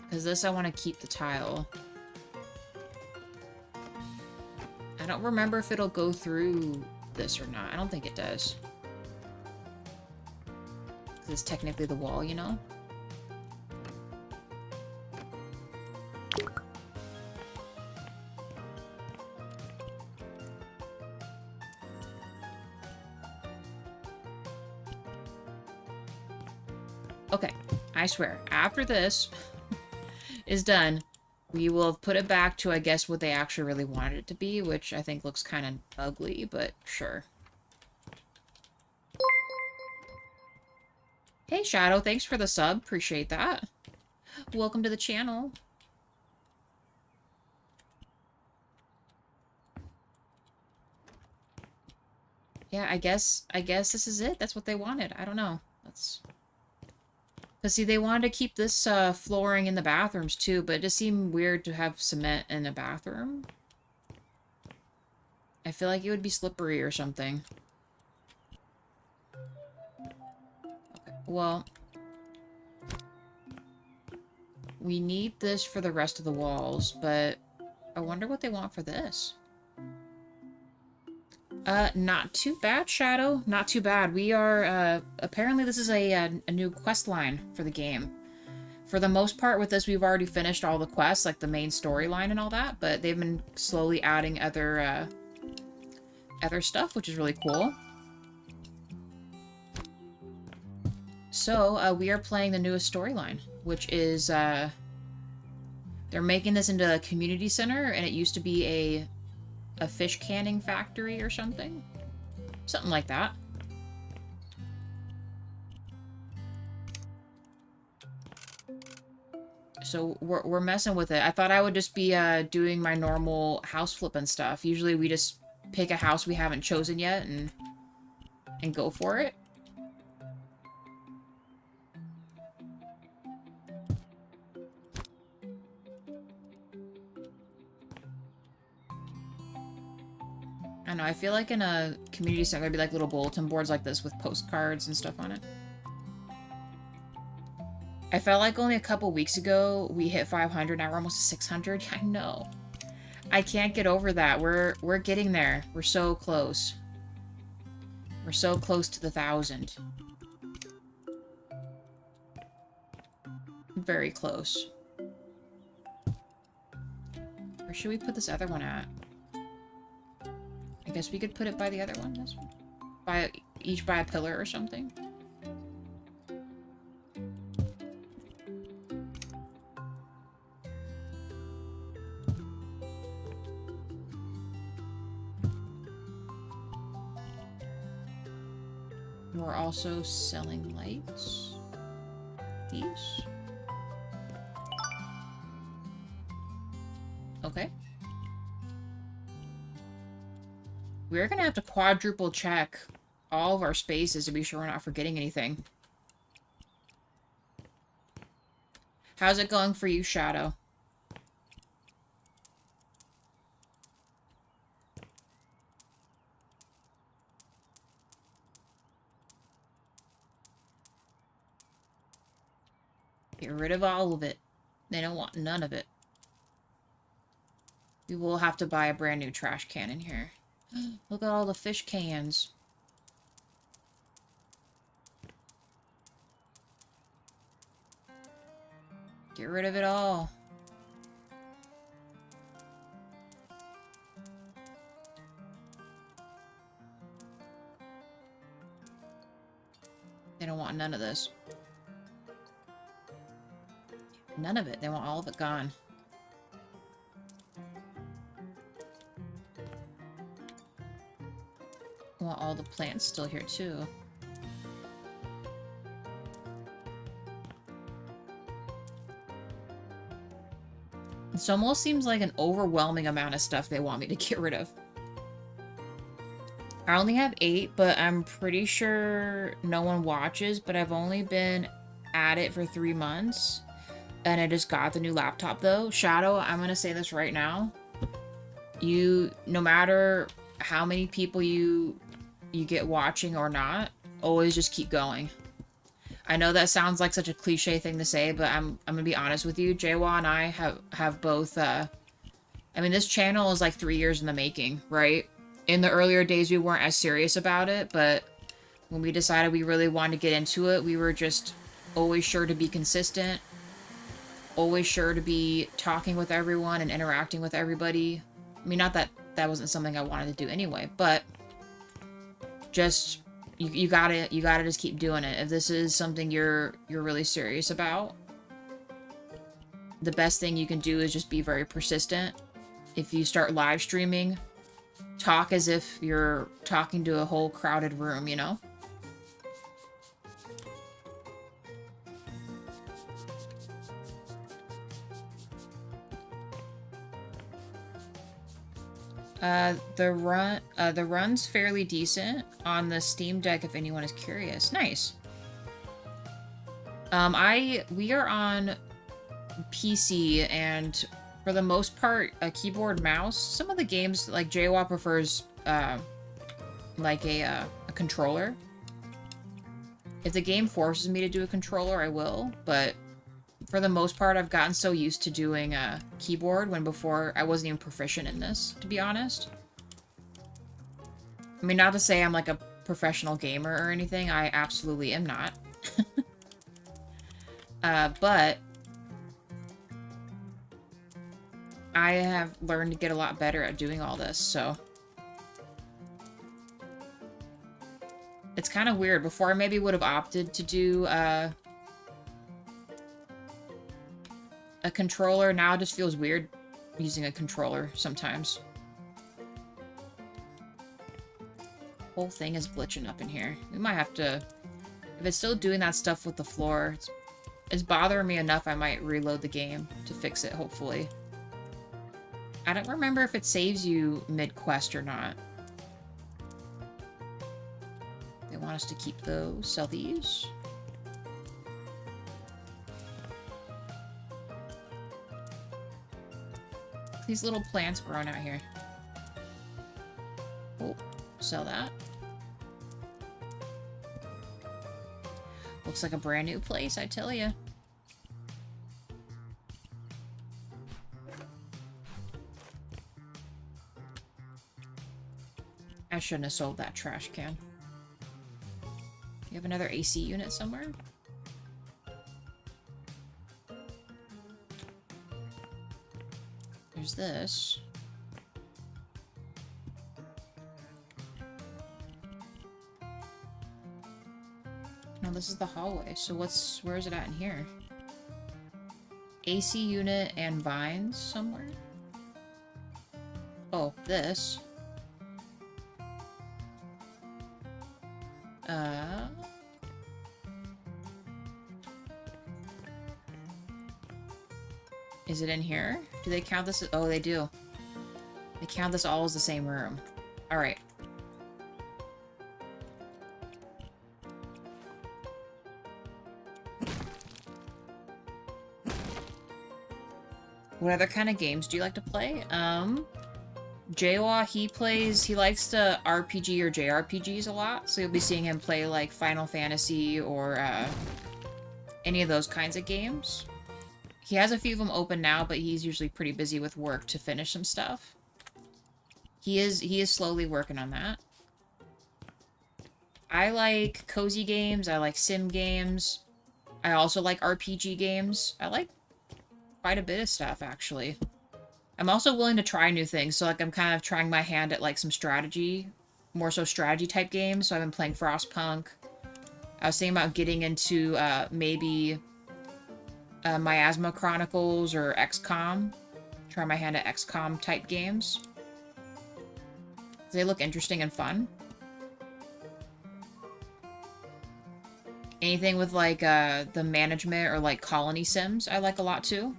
Because this, I want to keep the tile. I don't remember if it'll go through this or not. I don't think it does. Because it's technically the wall, you know? Okay, I swear, after this is done, we will have put it back to, I guess, what they actually really wanted it to be, which I think looks kind of ugly, but sure. Hey, Shadow, thanks for the sub. Appreciate that. Welcome to the channel. Yeah, I guess this is it. That's what they wanted. I don't know. Let's... Because, see, they wanted to keep this flooring in the bathrooms, too, but it just seemed weird to have cement in a bathroom. I feel like it would be slippery or something. Okay, well... We need this for the rest of the walls, but I wonder what they want for this. Not too bad, Shadow. Not too bad. We are, apparently this is a new quest line for the game. For the most part with this, we've already finished all the quests, like the main storyline and all that, but they've been slowly adding other stuff, which is really cool. So, we are playing the newest storyline, which is, they're making this into a community center, and it used to be a fish canning factory or something. Something like that. So we're messing with it. I thought I would just be doing my normal house flip and stuff. Usually we just pick a house we haven't chosen yet and go for it. I know, I feel like in a community center there'd be like little bulletin boards like this with postcards and stuff on it. I felt like only a couple weeks ago we hit 500, now we're almost 600. I know. I can't get over that. We're getting there. We're so close. We're so close to the 1,000. Very close. Where should we put this other one at? I guess we could put it by the other one. This one. Each by a pillar or something. We're also selling lights. These. Okay. We're gonna have to quadruple check all of our spaces to be sure we're not forgetting anything. How's it going for you, Shadow? Get rid of all of it. They don't want none of it. We will have to buy a brand new trash can in here. Look at all the fish cans. Get rid of it all. They don't want none of this. None of it. They want all of it gone. I want all the plants still here, too. This almost seems like an overwhelming amount of stuff they want me to get rid of. I only have 8, but I'm pretty sure no one watches, but I've only been at it for 3 months. And I just got the new laptop, though. Shadow, I'm gonna say this right now. No matter how many people you get watching or not, always just keep going. I know that sounds like such a cliche thing to say, but I'm gonna be honest with you. Jawa and I have both, I mean, this channel is like 3 years in the making, right? In the earlier days, we weren't as serious about it, but when we decided we really wanted to get into it, we were just always sure to be consistent. Always sure to be talking with everyone and interacting with everybody. I mean, not that that wasn't something I wanted to do anyway, but just you gotta just keep doing it. If this is something you're really serious about, the best thing you can do is just be very persistent. If you start live streaming, talk as if you're talking to a whole crowded room, you know? The run's fairly decent on the Steam Deck if anyone is curious. Nice. We are on PC and for the most part a keyboard mouse. Some of the games like Jawa prefers like a controller. If the game forces me to do a controller, I will, but for the most part, I've gotten so used to doing a keyboard when before I wasn't even proficient in this, to be honest. I mean, not to say I'm like a professional gamer or anything, I absolutely am not. But I have learned to get a lot better at doing all this, so. It's kind of weird. Before I maybe would have opted to do, a controller. Now it just feels weird using a controller sometimes. Whole thing is glitching up in here. We might have to... If it's still doing that stuff with the floor, It's bothering me enough I might reload the game to fix it, hopefully. I don't remember if it saves you mid-quest or not. They want us to keep those. Sell these. These little plants growing out here. Oh, sell that. Looks like a brand new place, I tell ya. I shouldn't have sold that trash can. You have another AC unit somewhere? There's this. No, this is the hallway. So where is it at in here? AC unit and vines somewhere? Oh, this. Is it in here? Do they count this as... Oh, they do. They count this all as the same room. Alright. What other kind of games do you like to play? Jawa, he likes to RPG or JRPGs a lot, so you'll be seeing him play, like, Final Fantasy or, any of those kinds of games. He has a few of them open now, but he's usually pretty busy with work to finish some stuff. He is slowly working on that. I like cozy games, I like sim games. I also like RPG games. I like quite a bit of stuff, actually. I'm also willing to try new things, so like I'm kind of trying my hand at like some strategy, more so strategy type games. So I've been playing Frostpunk. I was thinking about getting into maybe Miasma Chronicles or XCOM. Try my hand at XCOM type games. They look interesting and fun. Anything with like the management or like colony sims I like a lot too.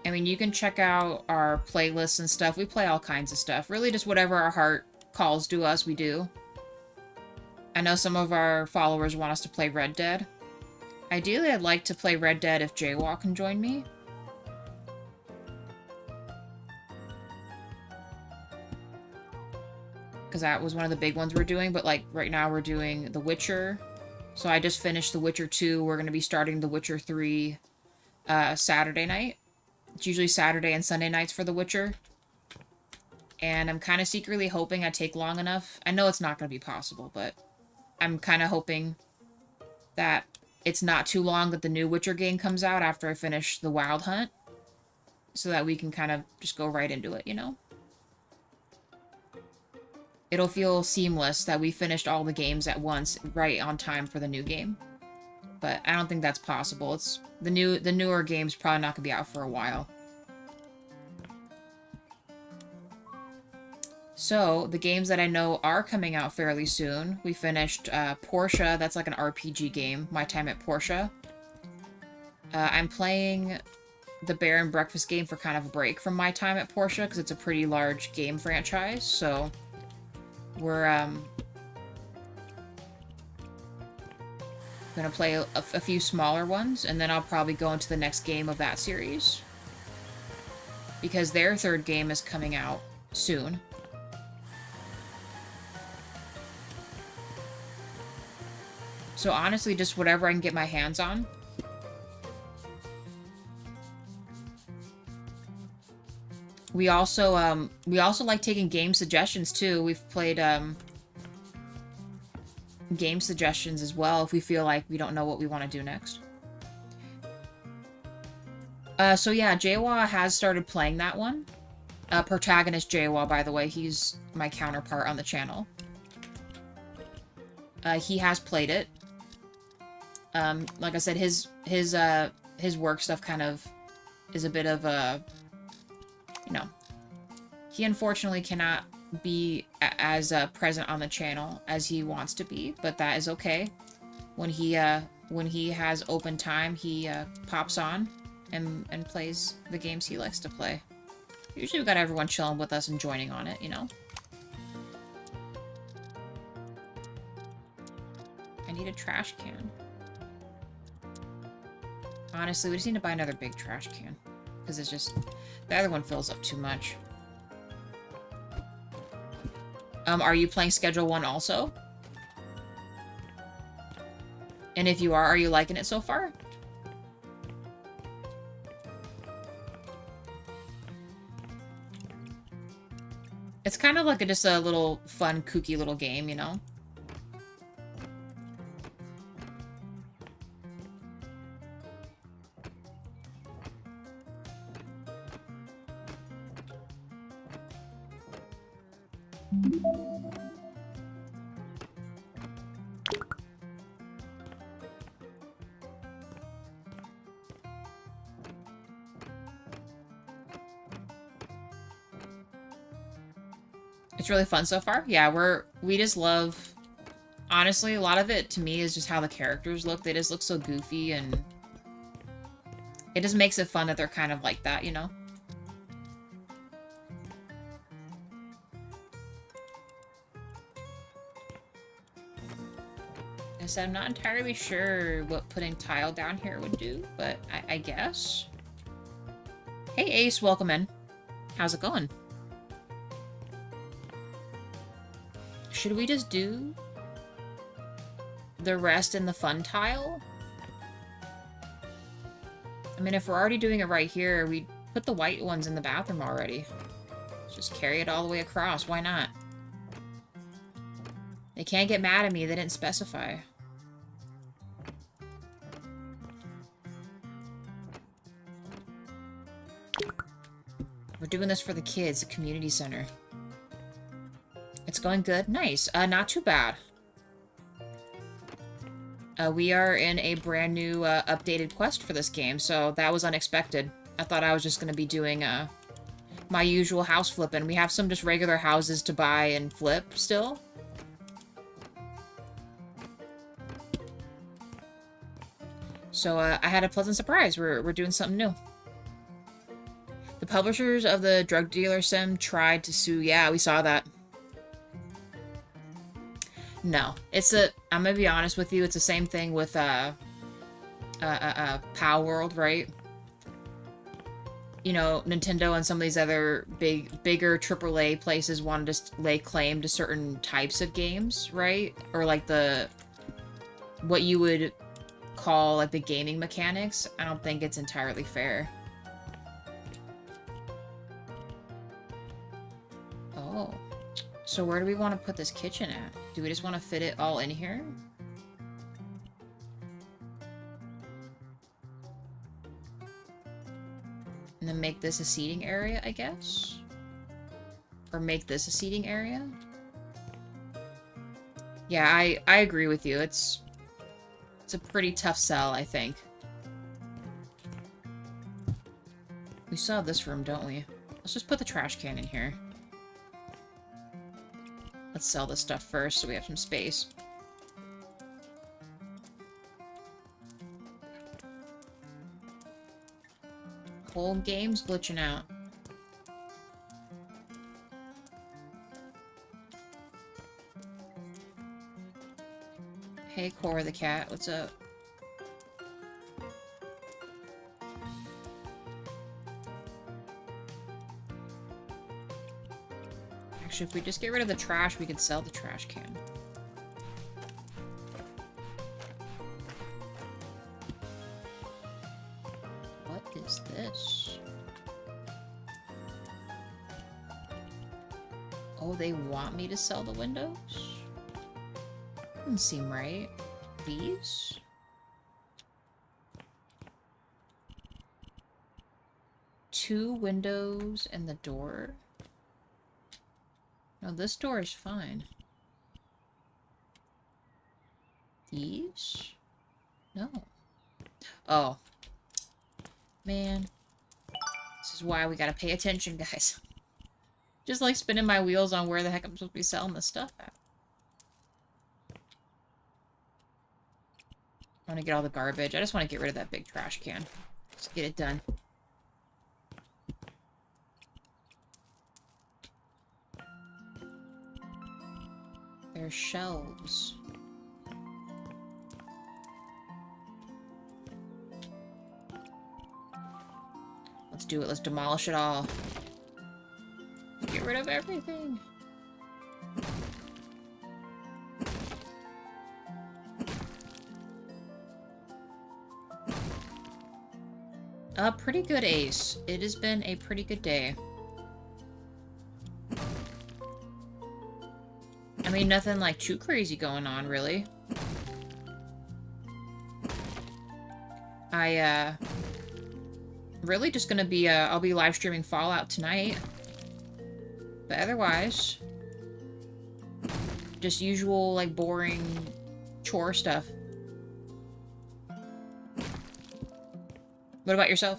I mean, you can check out our playlists and stuff. We play all kinds of stuff. Really just whatever our heart calls to us, we do. I know some of our followers want us to play Red Dead. Ideally, I'd like to play Red Dead if Jaywalk can join me. Because that was one of the big ones we're doing, but like right now we're doing The Witcher. So I just finished The Witcher 2. We're going to be starting The Witcher 3 Saturday night. It's usually Saturday and Sunday nights for The Witcher. And I'm kind of secretly hoping I take long enough. I know it's not going to be possible, but I'm kind of hoping that it's not too long that the new Witcher game comes out after I finish the Wild Hunt. So that we can kind of just go right into it, you know? It'll feel seamless that we finished all the games at once, right on time for the new game. But I don't think that's possible. It's the newer game's probably not gonna be out for a while. So, the games that I know are coming out fairly soon. We finished Portia, that's like an RPG game, My Time at Portia. I'm playing the Bear and Breakfast game for kind of a break from My Time at Portia, because it's a pretty large game franchise, so we're gonna play a few smaller ones, and then I'll probably go into the next game of that series. Because their third game is coming out soon. So honestly, just whatever I can get my hands on. We also like taking game suggestions too. We've played game suggestions as well if we feel like we don't know what we want to do next. So yeah, Jawa has started playing that one. Protagonist Jawa, by the way, he's my counterpart on the channel. He has played it. Like I said, his work stuff kind of is a bit of a, you know, he unfortunately cannot be as present on the channel as he wants to be, but that is okay. When he has open time, he pops on and plays the games he likes to play. Usually we've got everyone chilling with us and joining on it, you know? I need a trash can. Honestly, we just need to buy another big trash can. Because it's just... the other one fills up too much. Are you playing Schedule 1 also? And if you are you liking it so far? It's kind of like just a little fun, kooky little game, you know? It's really fun so far. Yeah, we just love... honestly, a lot of it, to me, is just how the characters look. They just look so goofy, and... it just makes it fun that they're kind of like that, you know? I said I'm not entirely sure what putting tile down here would do, but I guess. Hey, Ace, welcome in. How's it going? Should we just do the rest in the fun tile? I mean, if we're already doing it right here, we put the white ones in the bathroom already. Just carry it all the way across. Why not? They can't get mad at me. They didn't specify. We're doing this for the kids, the community center. It's going good? Nice. Not too bad. We are in a brand new, updated quest for this game, so that was unexpected. I thought I was just gonna be doing, my usual house flipping. We have some just regular houses to buy and flip still. So, I had a pleasant surprise. We're doing something new. The publishers of the drug dealer sim tried to sue... yeah, we saw that. No. I'm gonna be honest with you, it's the same thing with, Pow World, right? You know, Nintendo and some of these other bigger AAA places wanted to lay claim to certain types of games, right? Or like what you would call like the gaming mechanics. I don't think it's entirely fair. Oh. So where do we want to put this kitchen at? Do we just want to fit it all in here? And then make this a seating area, I guess? Or make this a seating area? Yeah, I agree with you. It's a pretty tough sell, I think. We still have this room, don't we? Let's just put the trash can in here. Let's sell this stuff first so we have some space. Whole game's glitching out. Hey, Cora the cat, what's up? Actually, if we just get rid of the trash, we could sell the trash can. What is this? Oh, they want me to sell the windows? Doesn't seem right. These? Two windows and the door? No, this door is fine. These? No. Oh. Man. This is why we gotta pay attention, guys. Just like spinning my wheels on where the heck I'm supposed to be selling this stuff at. I want to get all the garbage. I just want to get rid of that big trash can. Just get it done. There's shelves. Let's do it. Let's demolish it all. Get rid of everything. A pretty good, Ace. It has been a pretty good day. I mean, nothing like too crazy going on, really. Really just gonna be, I'll be live streaming Fallout tonight. But otherwise, just usual, like, boring chore stuff. What about yourself?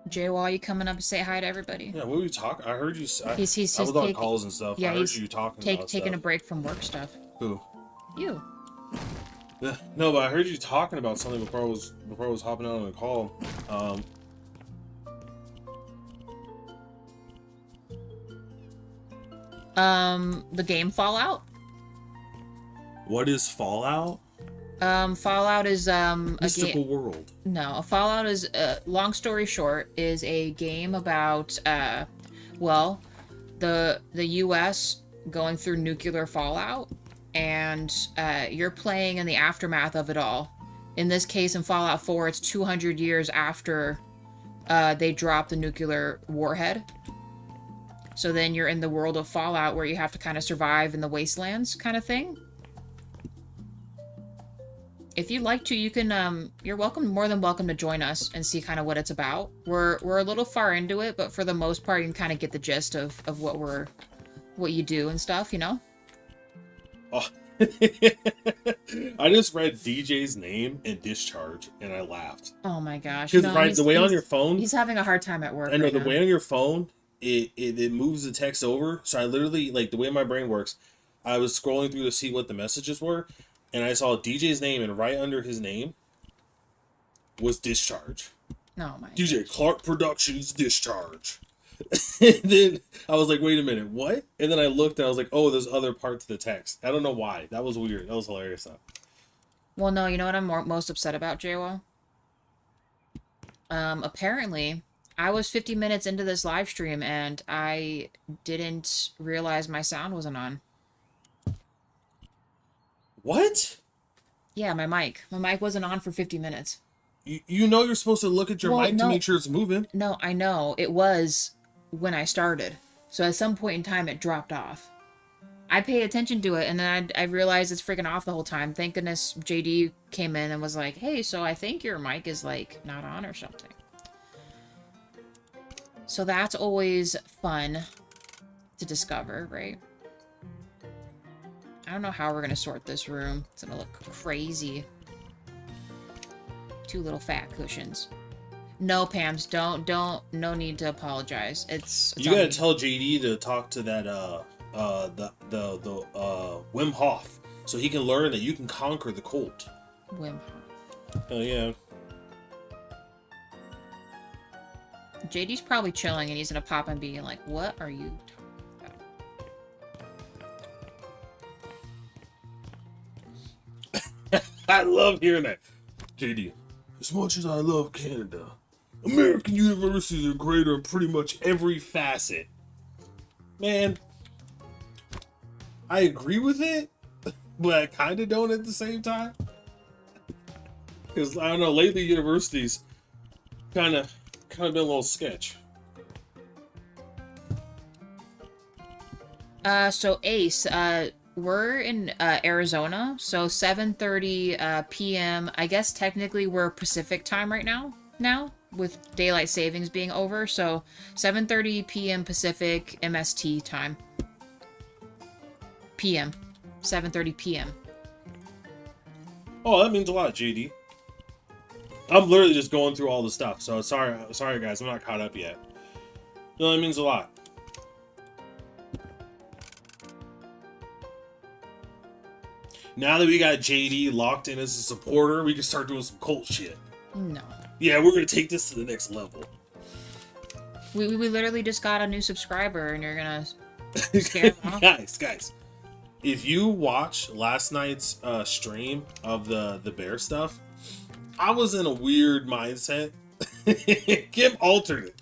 Jay-Wall, you coming up to say hi to everybody? Yeah, what were you talking? I heard you. He's I was on calls and stuff. Yeah, I heard you talking about taking stuff. a break from work stuff. Who? You. Yeah, no, but I heard you talking about something before I was hopping out on a call. The game Fallout? What is Fallout? Fallout is, Mystical World. No, Fallout is, long story short, is a game about, well, the US going through nuclear fallout, and, you're playing in the aftermath of it all. In this case, in Fallout 4, it's 200 years after, they drop the nuclear warhead. So then you're in the world of Fallout where you have to kind of survive in the wastelands kind of thing. If you'd like to, you can, you're more than welcome to join us and see kind of what it's about. We're a little far into it, but for the most part, you can kind of get the gist of what you do and stuff, you know? Oh. I just read DJ's name and Discharge, and I laughed. Oh my gosh. Because the way on your phone... He's having a hard time at work. I know, the way on your phone... It moves the text over, so I literally, like, the way my brain works, I was scrolling through to see what the messages were, and I saw DJ's name, and right under his name was Discharge. Oh my DJ gosh. Clark Productions Discharge. And then I was like, wait a minute, what? And then I looked, and I was like, oh, there's other part to the text. I don't know why. That was weird. That was hilarious, though. Well, no, you know what I'm most upset about, JWO? Apparently... I was 50 minutes into this live stream and I didn't realize my sound wasn't on. What? Yeah, my mic. My mic wasn't on for 50 minutes. You know you're supposed to look at your mic to make sure it's moving. No, I know. It was when I started. So at some point in time, it dropped off. I paid attention to it and then I realized it's freaking off the whole time. Thank goodness JD came in and was like, hey, so I think your mic is, like, not on or something. So that's always fun to discover, right? I don't know how we're gonna sort this room. It's gonna look crazy. Two little fat cushions. No, Pams, don't, no need to apologize. It's you gotta tell JD to talk to that, Wim Hof, so he can learn that you can conquer the cold. Wim Hof. Oh, yeah. JD's probably chilling and he's gonna pop and be like, what are you talking about? I love hearing that. JD, as much as I love Canada, American universities are greater in pretty much every facet. Man, I agree with it, but I kind of don't at the same time. Because, I don't know, lately universities kind of been a little sketch. So Ace, we're in Arizona, so 7:30 p.m. I guess technically we're Pacific time right now, with daylight savings being over, so 7:30 p.m. Pacific MST time. PM. 7:30 p.m. Oh, that means a lot, JD. I'm literally just going through all the stuff, so sorry guys, I'm not caught up yet. No, that means a lot. Now that we got JD locked in as a supporter, we can start doing some cult shit. No. Yeah, we're gonna take this to the next level. We literally just got a new subscriber, and you're gonna scare them off? Guys, if you watch last night's stream of the bear stuff, I was in a weird mindset. Kim altered it.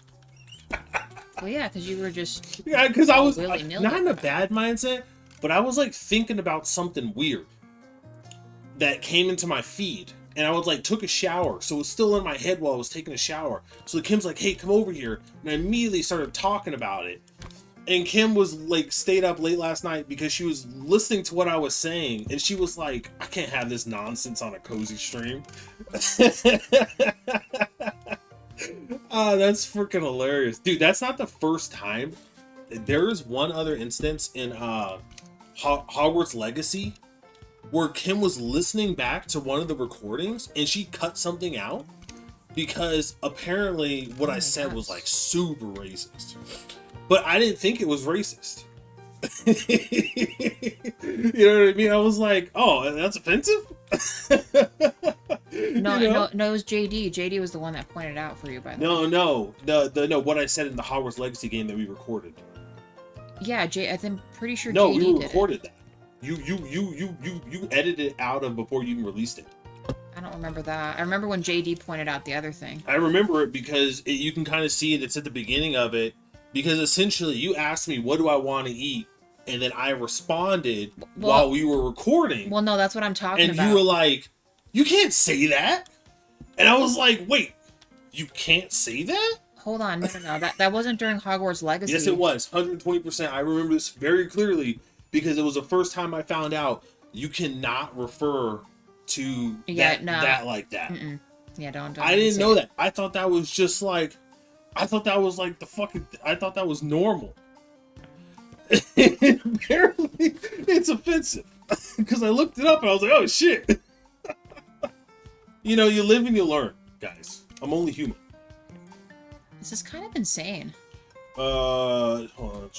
Well, yeah, because you were just because I was not in a bad bad mindset, but I was like thinking about something weird that came into my feed, and I was like took a shower, so it was still in my head while I was taking a shower. So Kim's like, "Hey, come over here," and I immediately started talking about it. And Kim was like stayed up late last night because she was listening to what I was saying, and she was like, "I can't have this nonsense on a cozy stream." Oh, that's freaking hilarious, dude. That's not the first time. There is one other instance in Hogwarts Legacy where Kim was listening back to one of the recordings and she cut something out because apparently what I said was like super racist. But I didn't think it was racist. You know what I mean? I was like, oh, that's offensive? No, you know? No, it was JD. JD was the one that pointed out for you, by the way. No, what I said in the Hogwarts Legacy game that we recorded. Yeah, I'm pretty sure no, JD we recorded that. You edited it out of before you even released it. I don't remember that. I remember when JD pointed out the other thing. I remember it because you can kind of see it. It's at the beginning of it. Because essentially you asked me, what do I want to eat? And then I responded while we were recording. Well, no, that's what I'm talking about. And you were like, you can't say that. And I was like, wait, you can't say that? Hold on. No. That wasn't during Hogwarts Legacy. Yes, it was. 120%. I remember this very clearly because it was the first time I found out you cannot refer to that like that. Mm-mm. Yeah, don't. I didn't know that. I thought that was just like, I thought that was normal. Apparently, it's offensive. Because I looked it up and I was like, oh shit. You know, you live and you learn, guys. I'm only human. This is kind of insane. Hold on.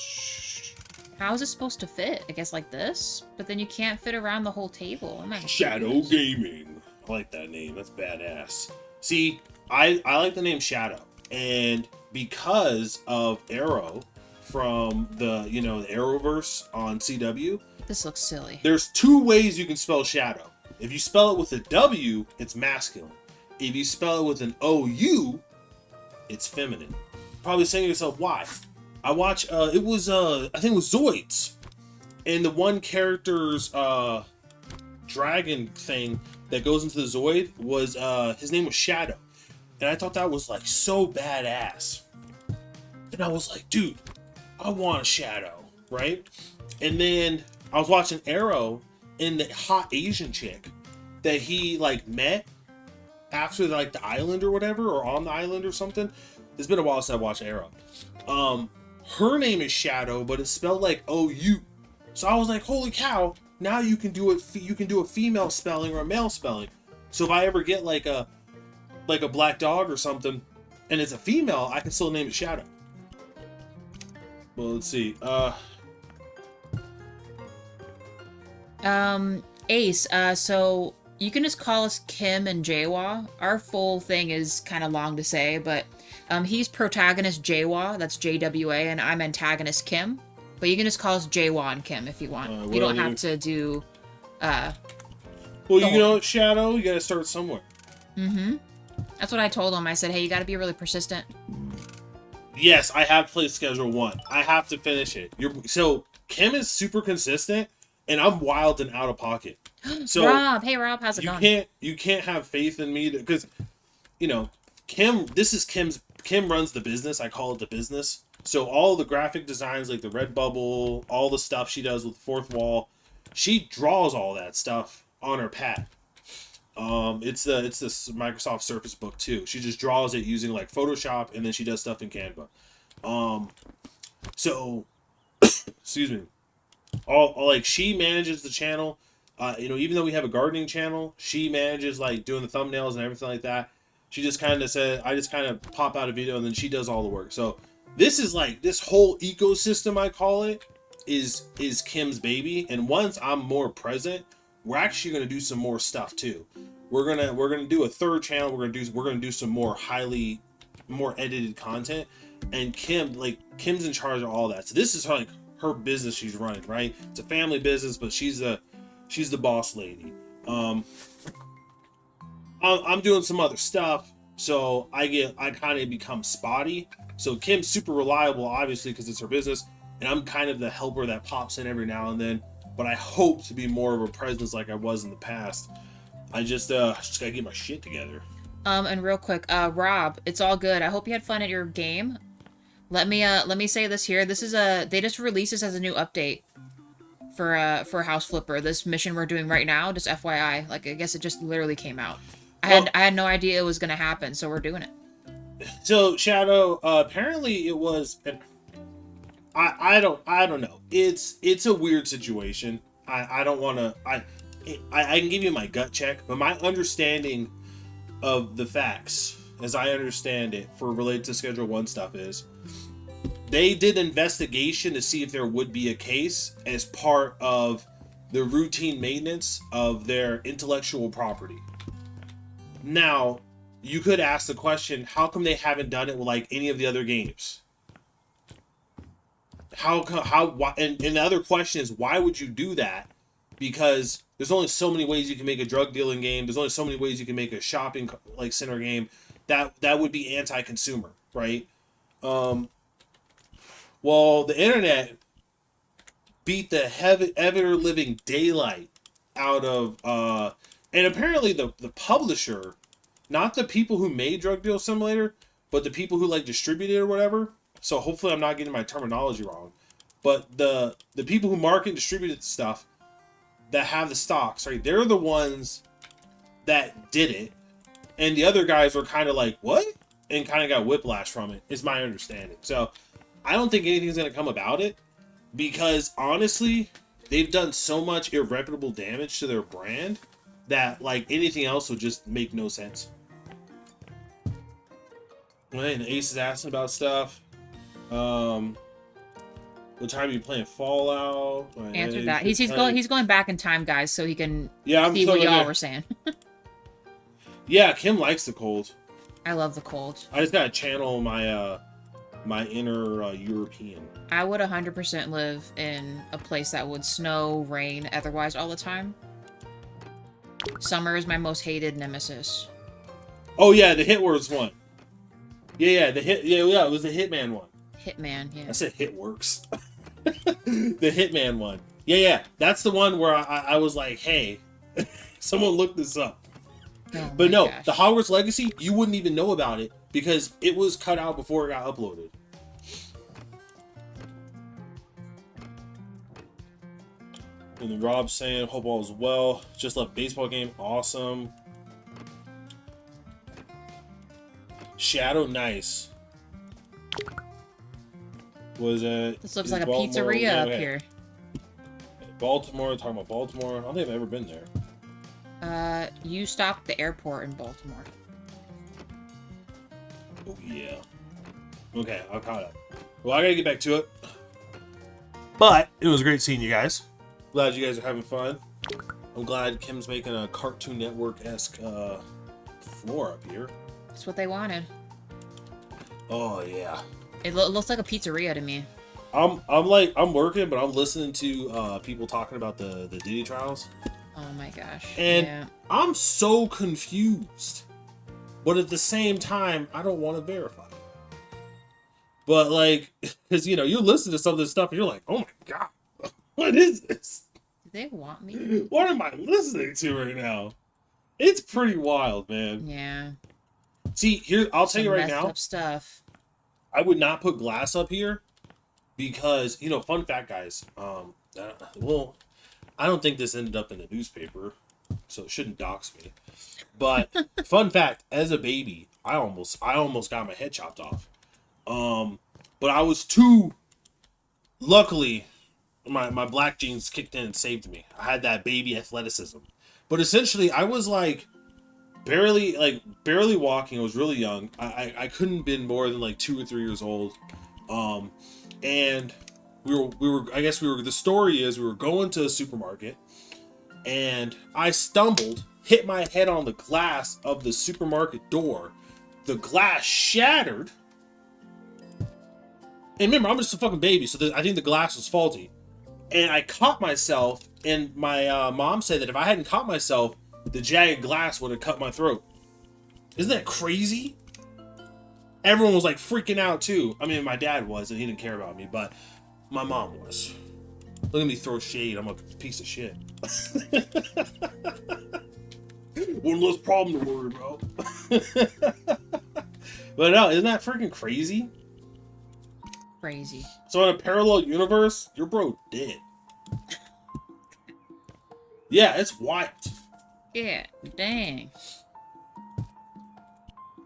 How is it supposed to fit? I guess like this? But then you can't fit around the whole table. Shadow Gaming. I like that name. That's badass. See, I like the name Shadow. And because of Arrow from the Arrowverse on CW. This looks silly. There's two ways you can spell shadow. If you spell it with a W, it's masculine. If you spell it with an OU, it's feminine. Probably saying to yourself, why? I watched, I think it was Zoids. And the one character's dragon thing that goes into the Zoid was, his name was Shadow. And I thought that was like so badass. And I was like, dude, I want a Shadow, right? And then I was watching Arrow, and the hot Asian chick that he like met after like the island or whatever, or on the island or something. It's been a while since I watched Arrow. Her name is Shadow, but it's spelled like OU. So I was like, holy cow! Now you can do it. You can do a female spelling or a male spelling. So if I ever get like a black dog or something, and it's a female, I can still name it Shadow. Well, let's see. Ace, so you can just call us Kim and Jawa. Our full thing is kind of long to say, but he's protagonist Jawa, that's JWA, and I'm antagonist Kim. But you can just call us Jawa and Kim if you want. You don't have to do, well, you know, Shadow, you gotta start somewhere. Mm-hmm. That's what I told him. I said, hey, you gotta be really persistent. Yes, I have played Schedule 1. I have to finish it. So, Kim is super consistent, and I'm wild and out of pocket. So Rob, hey Rob, how's it going? You can't have faith in me because, Kim runs the business. I call it the business. So all the graphic designs, like the Redbubble, all the stuff she does with the fourth wall, she draws all that stuff on her pad. It's this Microsoft Surface Book too. She just draws it using like Photoshop, and then she does stuff in Canva. So excuse me. all like she manages the channel. You know, even though we have a gardening channel, she manages like doing the thumbnails and everything like that. She just kind of said, I just kind of pop out a video and then she does all the work. So this is like this whole ecosystem, I call it, is Kim's baby. And once I'm more present, we're actually going to do some more stuff too. We're gonna do a third channel. We're gonna do some more more edited content. And Kim's in charge of all that. So this is her business she's running, right? It's a family business, but she's the boss lady. I'm doing some other stuff, so I kind of become spotty. So Kim's super reliable, obviously, because it's her business, and I'm kind of the helper that pops in every now and then. But I hope to be more of a presence like I was in the past. I just gotta get my shit together. And real quick, Rob, it's all good. I hope you had fun at your game. Let me say this here. This is they just released this as a new update for House Flipper. This mission we're doing right now, just FYI. Like, I guess it just literally came out. I had no idea it was gonna happen, so we're doing it. So Shadow, apparently it was. I don't know. It's a weird situation. I don't want to. I can give you my gut check, but my understanding of the facts, as I understand it, for related to Schedule 1 stuff is they did an investigation to see if there would be a case as part of the routine maintenance of their intellectual property. Now, you could ask the question, how come they haven't done it with like any of the other games? And the other question is, why would you do that? Because there's only so many ways you can make a drug dealing game. There's only so many ways you can make a shopping like center game. That would be anti-consumer, right? Well, the internet beat the ever living daylight out of and apparently the publisher, not the people who made Drug Deal Simulator, but the people who like distributed it or whatever. So hopefully I'm not getting my terminology wrong. But the people who market and distributed stuff that have the stocks, right? They're the ones that did it. And the other guys were kind of like, what? And kind of got whiplash from it, is my understanding. So I don't think anything's going to come about it because honestly, they've done so much irreparable damage to their brand that like anything else would just make no sense. And Ace is asking about stuff. What time are you playing Fallout? Answer that. He's going back in time, guys, so he can I'm see what y'all were saying. Yeah, Kim likes the cold. I love the cold. I just gotta channel my my inner European. I would 100% live in a place that would snow, rain, otherwise all the time. Summer is my most hated nemesis. Oh yeah, the Hit Words one. Yeah, it was the Hitman one. Hitman, yeah. I said Hit Works. The Hitman one. Yeah, that's the one where I was like, hey, someone look this up. Oh but no, gosh. the Hogwarts Legacy, you wouldn't even know about it because it was cut out before it got uploaded. And then Rob's saying, hope all is well. Just left baseball game. Awesome. Shadow, nice. Was it? This looks like a pizzeria up here. Baltimore, talking about Baltimore. I don't think I've ever been there. You stopped the airport in Baltimore. Oh, yeah. Okay, I'm caught up. Well, I gotta get back to it. But it was great seeing you guys. Glad you guys are having fun. I'm glad Kim's making a Cartoon Network-esque floor up here. That's what they wanted. Oh, yeah. It looks like a pizzeria to me. I'm working, but I'm listening to people talking about the Diddy trials. Oh my gosh. And yeah. I'm so confused. But at the same time, I don't want to verify. But like, because you listen to some of this stuff and you're like, oh my god, what is this? Do they want me? What am I listening to right now? It's pretty wild, man. Yeah. See, here, I'll tell you right now. Up stuff. I would not put glass up here because, fun fact, guys. Well, I don't think this ended up in the newspaper, so it shouldn't dox me. But fun fact, as a baby, I almost got my head chopped off. But I was too, luckily, my black genes kicked in and saved me. I had that baby athleticism. But essentially, I was like barely walking. I was really young. I couldn't have been more than like 2 or 3 years old. And the story is we were going to a supermarket and I stumbled, hit my head on the glass of the supermarket door. The glass shattered. And remember, I'm just a fucking baby, so I think the glass was faulty. And I caught myself, and my mom said that if I hadn't caught myself, the jagged glass would have cut my throat. Isn't that crazy? Everyone was like freaking out too. I mean, my dad was, and he didn't care about me, but my mom was. Look at me throw shade. I'm a piece of shit. One less problem to worry about. But no, isn't that freaking crazy? Crazy. So in a parallel universe, your bro dead. Yeah, it's wild. Yeah, dang.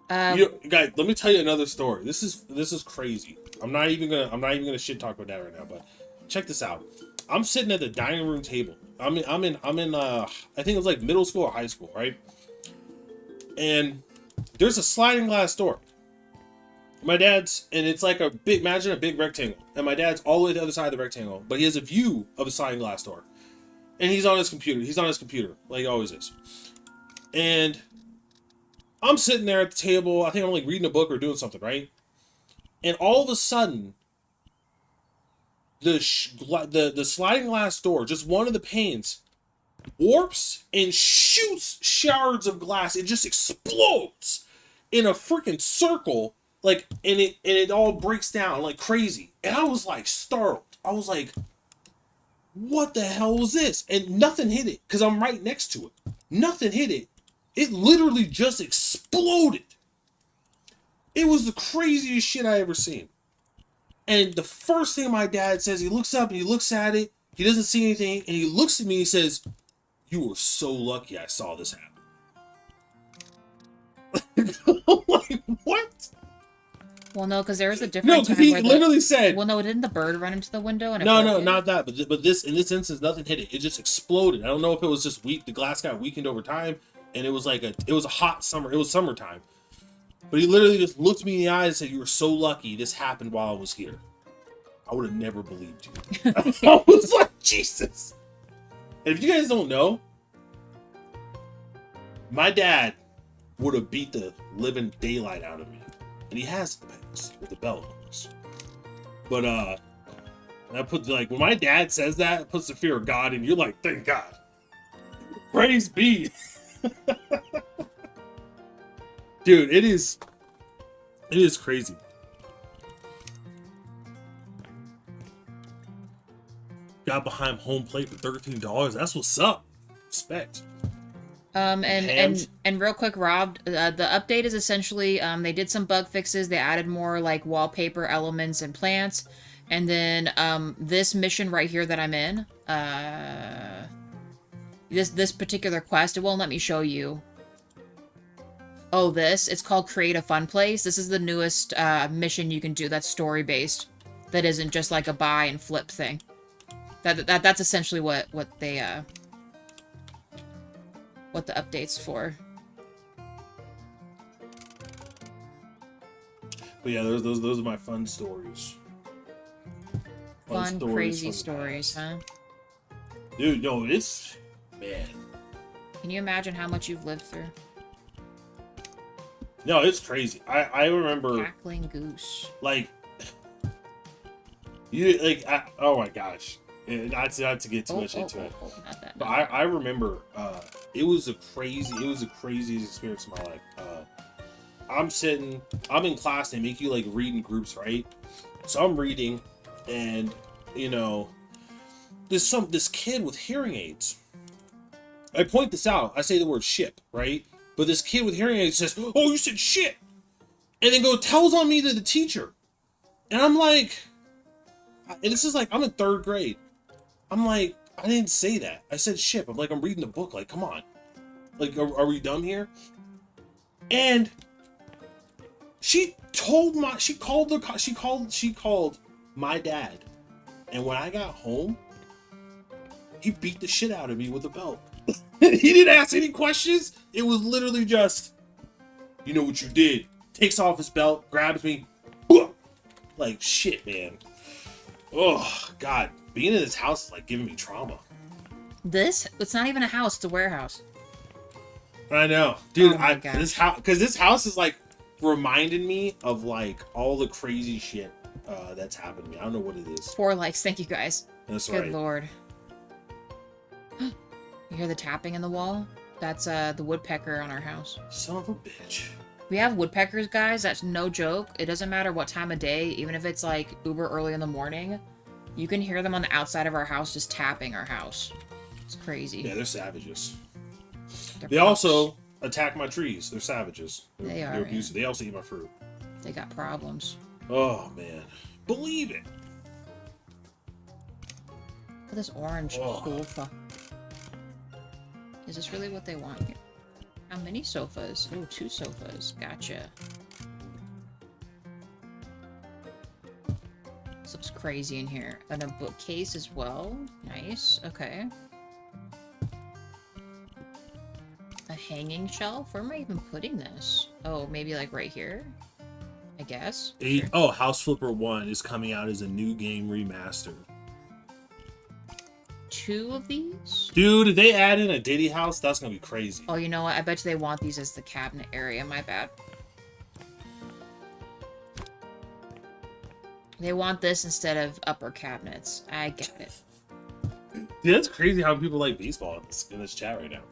Guys, let me tell you another story. This is crazy. I'm not even gonna shit talk about that right now. But check this out. I'm sitting at the dining room table. I'm in I think it was like middle school or high school, right? And there's a sliding glass door. My dad's, and it's like imagine a big rectangle, and my dad's all the way to the other side of the rectangle, but he has a view of a sliding glass door, and he's on his computer, like he always is. And I'm sitting there at the table. I think I'm like reading a book or doing something, right? And all of a sudden, the sliding glass door, just one of the panes, warps and shoots shards of glass. It just explodes in a freaking circle, like, and it all breaks down like crazy. And I was like startled. I was like, what the hell was this? And nothing hit it, because I'm right next to it. Nothing hit it. It literally just exploded. It was the craziest shit I ever seen. And the first thing my dad says, he looks up and he looks at it. He doesn't see anything. And he looks at me and he says, "You were so lucky I saw this happen." I'm like, what? Well, no, because there was a different No, because he literally said... Well, no, didn't the bird run into the window? And No, not that. But this, in this instance, nothing hit it. It just exploded. I don't know if it was just weak. The glass got weakened over time. And it was like it was a hot summer. It was summertime. But he literally just looked me in the eyes and said, "You were so lucky this happened while I was here." I would have never believed you. I was like, Jesus. And if you guys don't know, my dad would have beat the living daylight out of me. And he has the past with the belt. But I put, like, when my dad says that, it puts the fear of God in you. You're like, thank God. Praise be. Dude, it is crazy. Got behind home plate for $13. That's what's up. Respect. And real quick, Rob, the update is essentially they did some bug fixes. They added more like wallpaper elements and plants, and then this mission right here that I'm in, this particular quest, it won't let me show you. Oh, it's called Create a Fun Place. This is the newest mission you can do that's story based. That isn't just like a buy and flip thing. That's essentially what the update's for. But yeah, those are my fun stories. Fun crazy stories, huh? Dude, yo, it's, man. Can you imagine how much you've lived through? No, it's crazy. I remember Cackling goose. Like, oh my gosh. Not to get too much into it. Not that. But I remember it was the craziest experience of my life. I'm in class, they make you like read in groups, right? So I'm reading, and you know, this kid with hearing aids. I point this out. I say the word ship, right? But this kid with hearing aids says, "Oh, you said shit," and then tells on me to the teacher, and I'm like, and this is like, I'm in 3rd grade. I'm like, I didn't say that. I said ship. I'm like, I'm reading a book. Like, come on. Like, are we dumb here? And she called my dad. And when I got home, He beat the shit out of me with a belt. He didn't ask any questions. It was literally just, you know what you did. Takes off his belt, grabs me. Like, shit, man. Oh, God. Being in this house is like giving me trauma. It's not even a house, it's a warehouse. I know. Dude, this house is like reminding me of like all the crazy shit that's happened to me. I don't know what it is. 4 likes, thank you guys. That's Good right. lord. You hear the tapping in the wall? That's the woodpecker on our house. Son of a bitch. We have woodpeckers, guys. That's no joke. It doesn't matter what time of day, even if it's like uber early in the morning. You can hear them on the outside of our house just tapping our house. It's crazy. Yeah, they're savages. They're They pups. also attack my trees. They're savages. They're abusive. They also eat my fruit. They got problems. Oh, man. Believe it. Look at this orange. Cool fuck. Is this really what they want here? How many sofas? Oh, 2 sofas. Gotcha. This looks crazy in here. And a bookcase as well. Nice. Okay. A hanging shelf? Where am I even putting this? Oh, maybe like right here? I guess. Sure. Oh, House Flipper 1 is coming out as a new game remastered. 2 of these? Dude, if they add in a Diddy house, that's gonna be crazy. Oh, you know what? I bet you they want these as the cabinet area. My bad. They want this instead of upper cabinets. I get it. Dude, that's crazy how people like baseball in this chat right now.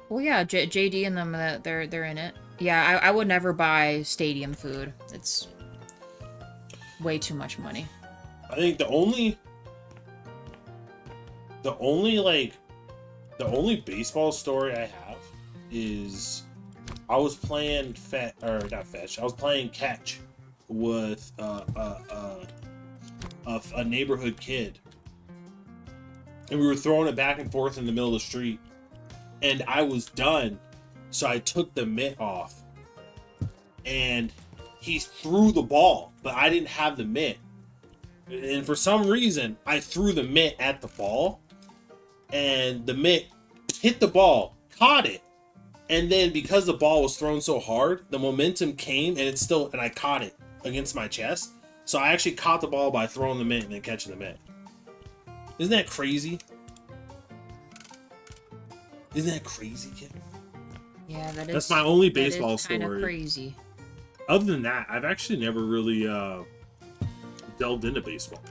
Well, yeah, JD and them, they're in it. Yeah, I would never buy stadium food. It's way too much money. I think the only baseball story I have is I was playing I was playing catch with a neighborhood kid, and we were throwing it back and forth in the middle of the street, and I was done, so I took the mitt off, and he threw the ball, but I didn't have the mitt, and for some reason I threw the mitt at the ball, and the mitt hit the ball, caught it, and then because the ball was thrown so hard, the momentum came, and I caught it against my chest. So I actually caught the ball by throwing the mitt and then catching the mitt. Isn't that crazy? Isn't that crazy, kid? Yeah, that is. That's my only baseball story. Kind of story. Crazy. Other than that, I've actually never really delved into baseball.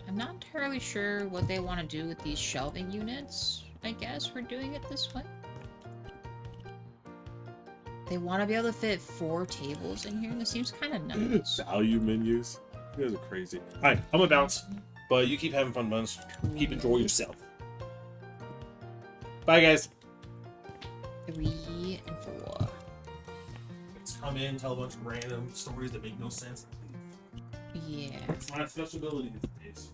I'm not entirely sure what they want to do with these shelving units. I guess we're doing it this way. They want to be able to fit 4 tables in here. This seems kind of nuts. Value menus. You guys are crazy. Alright, I'm gonna bounce. But you keep having fun, Buns. Keep enjoying yourself. Bye, guys. 3 and 4. Let's come in, tell a bunch of random stories that make no sense. Yeah. It's my special ability these days.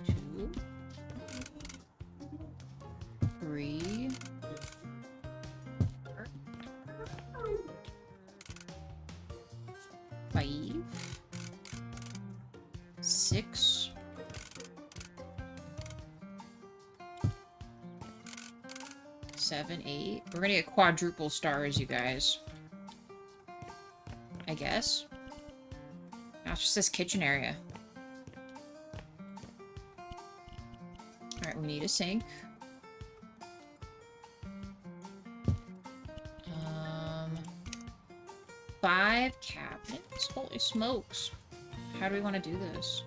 2, 3. 5, 6, 7, 8. We're gonna get quadruple stars, you guys. I guess. Now it's just this kitchen area. Alright, we need a sink. 5 cabinets? Holy smokes. How do we want to do this?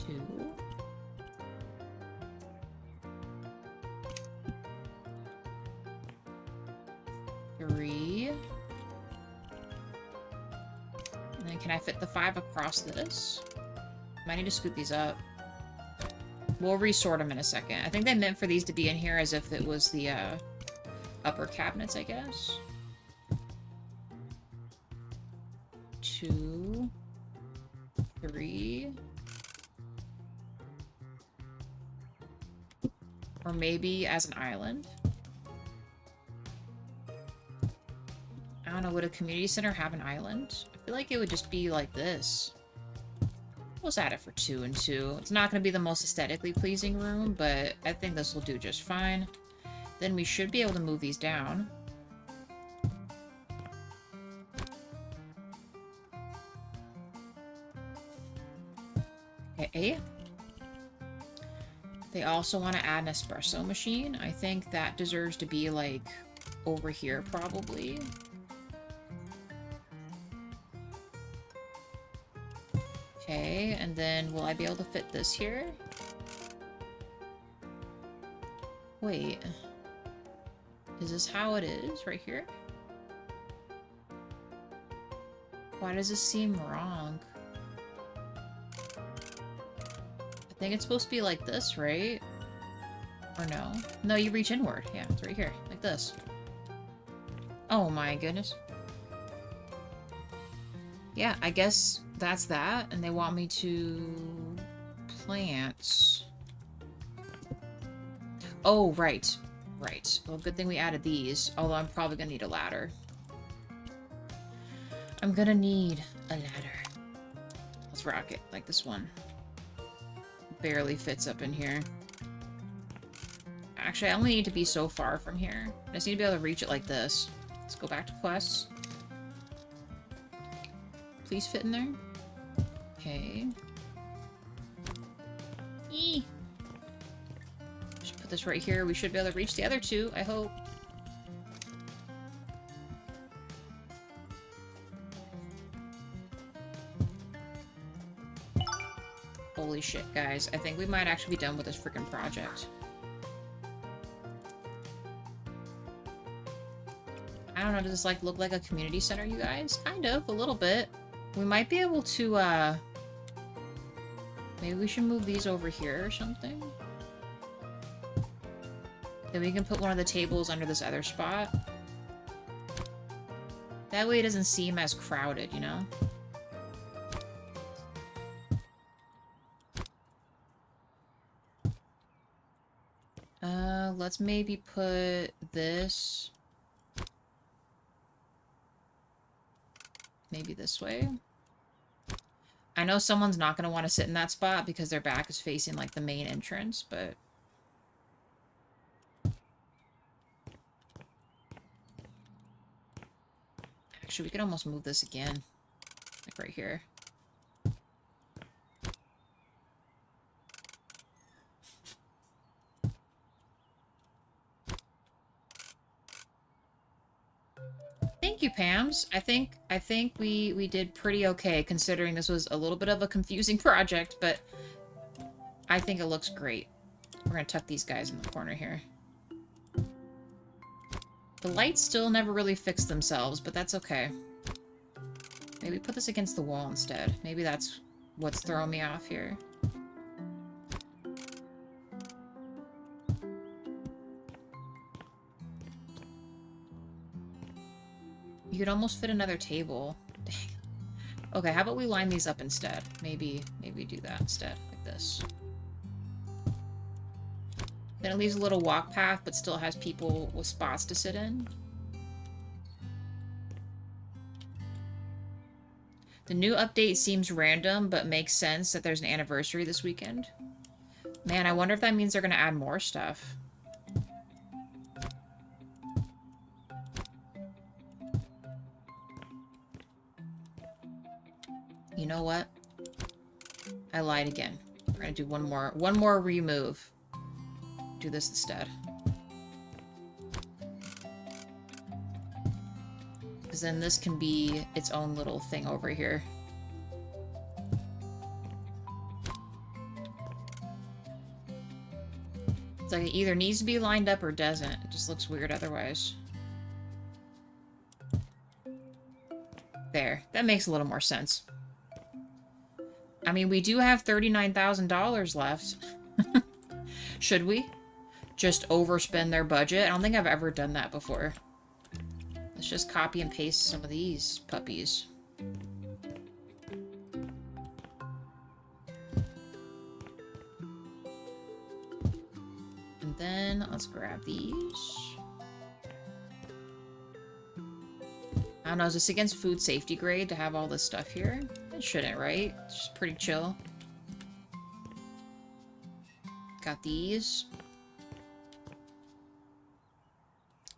2. 3. And then can I fit the 5 across this? Might need to scoot these up. We'll resort them in a second. I think they meant for these to be in here as if it was the upper cabinets, I guess. 2, 3. Or maybe as an island. I don't know, would a community center have an island? I feel like it would just be like this. Let's add it for 2 and 2. It's not going to be the most aesthetically pleasing room, but I think this will do just fine. Then we should be able to move these down. Okay. They also want to add an espresso machine. I think that deserves to be, like, over here, probably. Okay, and then will I be able to fit this here? Wait. Is this how it is? Right here? Why does this seem wrong? I think it's supposed to be like this, right? Or no? No, you reach inward. Yeah, it's right here. Like this. Oh my goodness. Yeah, I guess that's that. And they want me to... plants. Oh, right. Right. Well, good thing we added these. Although I'm probably gonna need a ladder. I'm gonna need a ladder. Let's rock it. Like this one. Barely fits up in here. Actually, I only need to be so far from here. I just need to be able to reach it like this. Let's go back to quests. Please fit in there. Okay. Eee! Just put this right here. We should be able to reach the other two, I hope. Holy shit, guys. I think we might actually be done with this freaking project. I don't know, does this, like, look like a community center, you guys? Kind of, a little bit. We might be able to, maybe we should move these over here or something? Then we can put one of the tables under this other spot. That way it doesn't seem as crowded, you know? Let's maybe put this... maybe this way. I know someone's not going to want to sit in that spot because their back is facing, like, the main entrance, but... actually, we could almost move this again. Like, right here. Thank you, Pams. I think we did pretty okay considering this was a little bit of a confusing project, but I think it looks great. We're gonna tuck these guys in the corner here. The lights still never really fix themselves, but that's okay. Maybe put this against the wall instead. Maybe that's what's throwing me off here. You could almost fit another table. Dang. Okay, how about we line these up instead? Maybe do that instead, like this. Then it leaves a little walk path, but still has people with spots to sit in. The new update seems random, but makes sense that there's an anniversary this weekend. Man, I wonder if that means they're going to add more stuff. You know what? I lied again. We're gonna do one more remove. Do this instead. Because then this can be its own little thing over here. It's like it either needs to be lined up or doesn't. It just looks weird otherwise. There. That makes a little more sense. I mean, we do have $39,000 left. Should we? Just overspend their budget? I don't think I've ever done that before. Let's just copy and paste some of these puppies. And then let's grab these. I don't know, is this against food safety grade to have all this stuff here? It shouldn't, right? It's just pretty chill. Got these.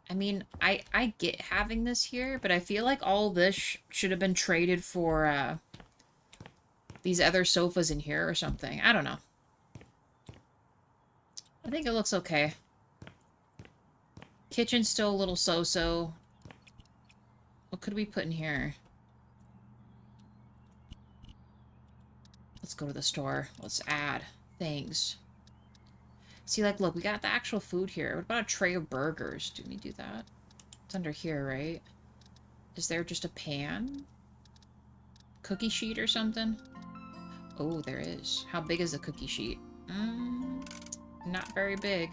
I mean, I get having this here, but I feel like all this should have been traded for these other sofas in here or something. I don't know. I think it looks okay. Kitchen's still a little so-so. What could we put in here? Let's go to the store. Let's add things. See, like, look, we got the actual food here. What about a tray of burgers? Did we do that? It's under here, right? Is there just a pan? Cookie sheet or something? Oh, there is. How big is the cookie sheet? Not very big.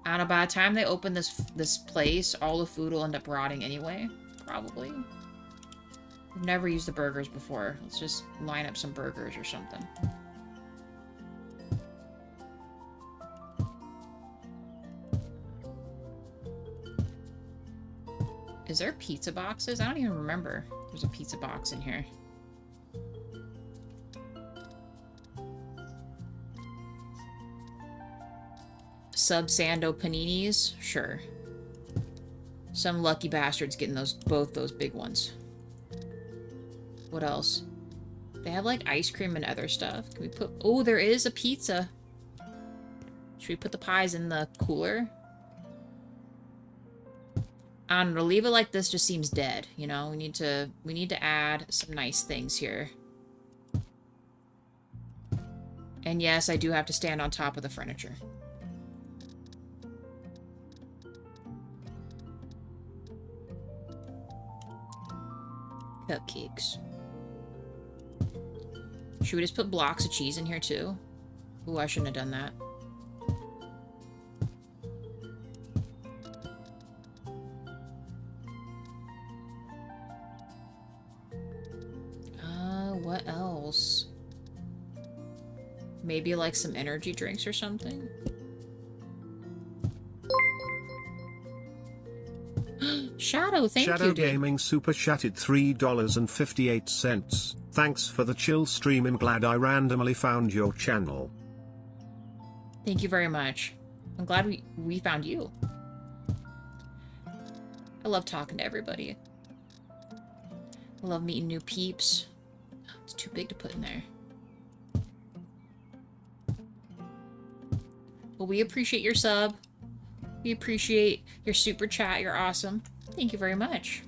I don't know, by the time they open this place, all the food will end up rotting anyway. Probably. We've never used the burgers before. Let's just line up some burgers or something. Is there pizza boxes? I don't even remember. There's a pizza box in here. Sub-Sando paninis? Sure. Some lucky bastards getting both those big ones. What else? They have like ice cream and other stuff. Can we put... Oh, there is a pizza. Should we put the pies in the cooler? I don't know, leave it like this just seems dead, you know? We need to add some nice things here. And yes, I do have to stand on top of the furniture. Cupcakes. Should we just put blocks of cheese in here too? Ooh, I shouldn't have done that. What else? Maybe like some energy drinks or something? Shadow, thank you, Shadow dude. Gaming super chatted $3.58. Thanks for the chill stream. I'm glad I randomly found your channel. Thank you very much. I'm glad we found you. I love talking to everybody. I love meeting new peeps. It's too big to put in there. Well, we appreciate your sub. We appreciate your super chat. You're awesome. Thank you very much.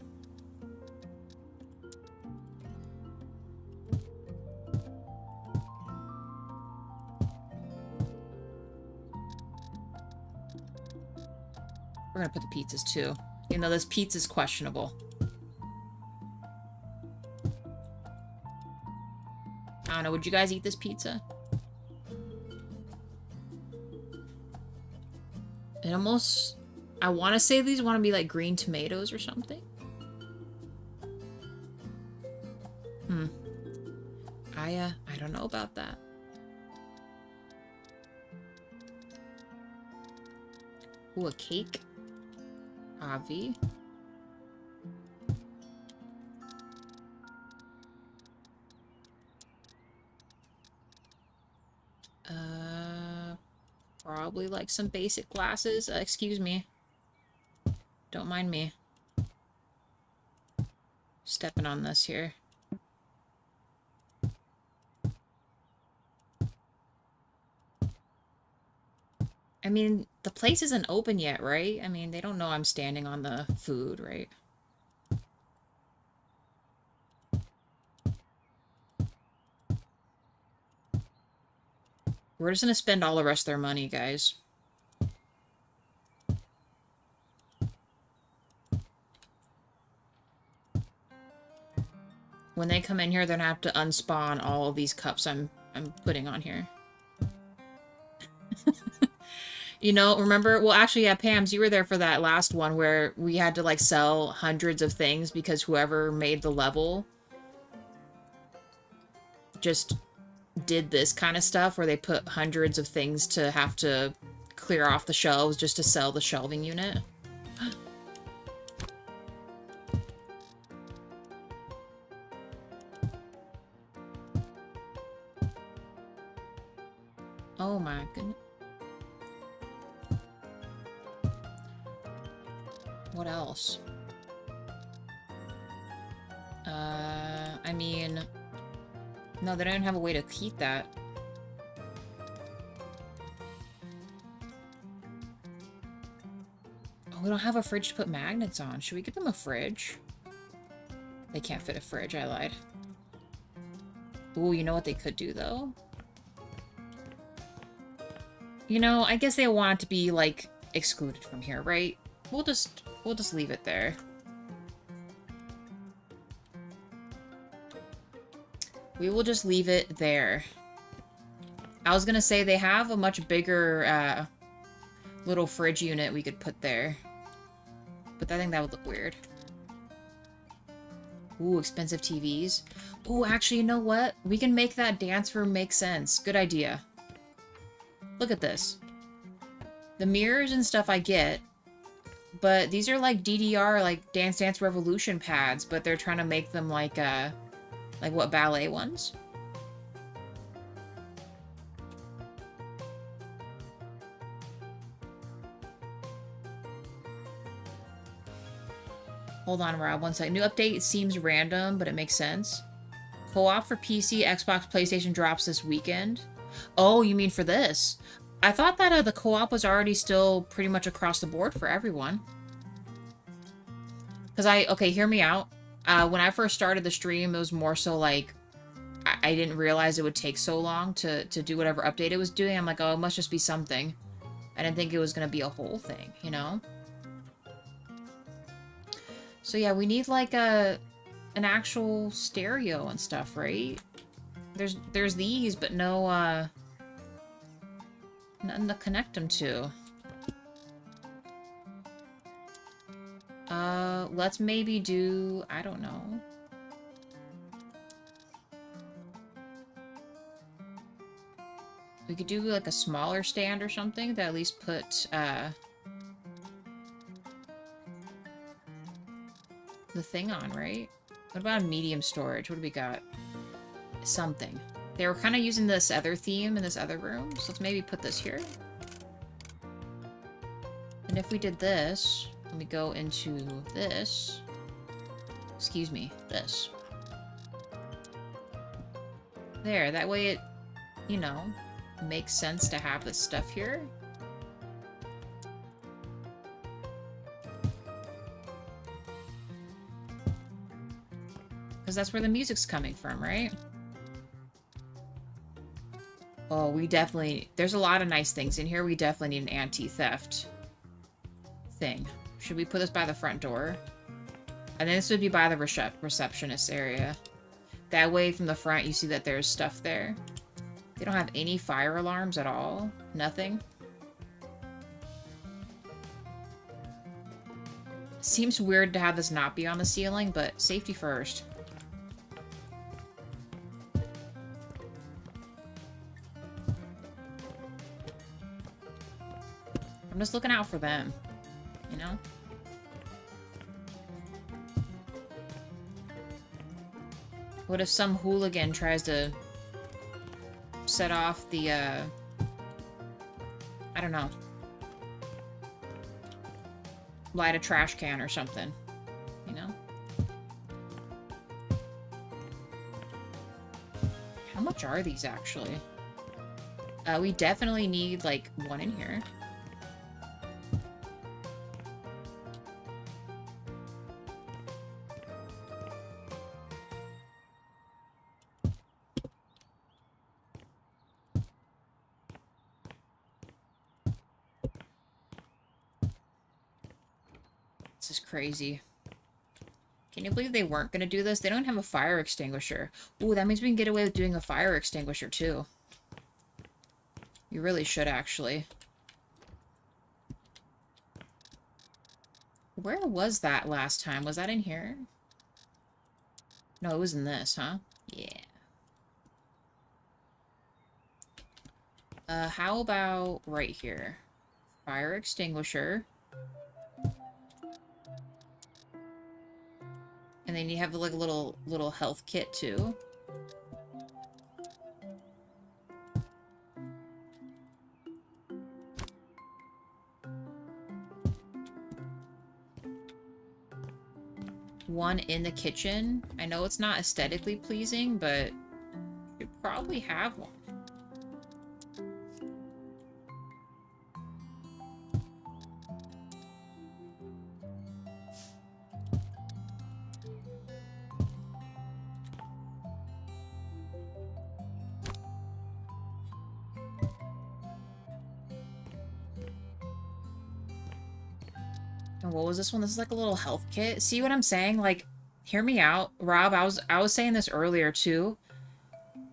We're gonna put the pizzas too. Even though this pizza's questionable. I don't know, would you guys eat this pizza? It almost... I want to say these want to be like green tomatoes or something. I don't know about that. Ooh, a cake. Avi. Probably like some basic glasses. Excuse me. Don't mind me. Stepping on this here. I mean, the place isn't open yet, right? I mean, they don't know I'm standing on the food, right? We're just gonna spend all the rest of their money, guys. When they come in here, they're gonna have to unspawn all of these cups I'm putting on here. You know, remember? Well, actually, yeah, Pams, you were there for that last one where we had to, like, sell hundreds of things because whoever made the level just did this kind of stuff where they put hundreds of things to have to clear off the shelves just to sell the shelving unit. Oh my goodness. What else? I mean... No, they don't have a way to heat that. Oh, we don't have a fridge to put magnets on. Should we get them a fridge? They can't fit a fridge, I lied. Ooh, you know what they could do, though? You know, I guess they want it to be, like, excluded from here, right? We'll just leave it there. We will just leave it there. I was gonna say they have a much bigger, little fridge unit we could put there. But I think that would look weird. Ooh, expensive TVs. Ooh, actually, you know what? We can make that dance room make sense. Good idea. Look at this. The mirrors and stuff I get, but these are like DDR, like Dance Dance Revolution pads, but they're trying to make them like what, ballet ones? Hold on, Rob, one sec. New update seems random, but it makes sense. Co-op for PC, Xbox, PlayStation drops this weekend. Oh, you mean for this? I thought that the co-op was already still pretty much across the board for everyone. Because okay, hear me out. When I first started the stream, it was more so like, I didn't realize it would take so long to do whatever update it was doing. I'm like, oh, it must just be something. I didn't think it was going to be a whole thing, you know? So yeah, we need like an actual stereo and stuff, right? There's these, but no, nothing to connect them to. Let's maybe do, I don't know. We could do like a smaller stand or something to at least put, the thing on, right? What about a medium storage? What do we got? Something. They were kind of using this other theme in this other room, so let's maybe put this here. And if we did this, let me go into this. Excuse me, this. There, that way it, you know, makes sense to have this stuff here. Because that's where the music's coming from, right? Oh, we definitely... There's a lot of nice things in here. We definitely need an anti-theft thing. Should we put this by the front door? And then this would be by the receptionist area. That way, from the front, you see that there's stuff there. They don't have any fire alarms at all. Nothing. Seems weird to have this not be on the ceiling, but safety first. I'm just looking out for them, you know? What if some hooligan tries to set off the, I don't know. Light a trash can or something, you know? How much are these, actually? We definitely need, like, one in here. This is crazy. Can you believe they weren't going to do this? They don't have a fire extinguisher. Ooh, that means we can get away with doing a fire extinguisher, too. You really should, actually. Where was that last time? Was that in here? No, it was in this, huh? Yeah. How about right here? Fire extinguisher. And then you have like a little health kit too. one in the kitchen. I know it's not aesthetically pleasing, but you probably have one. And what was this one? This is like a little health kit. See what I'm saying? Like, hear me out, Rob. I was saying this earlier too.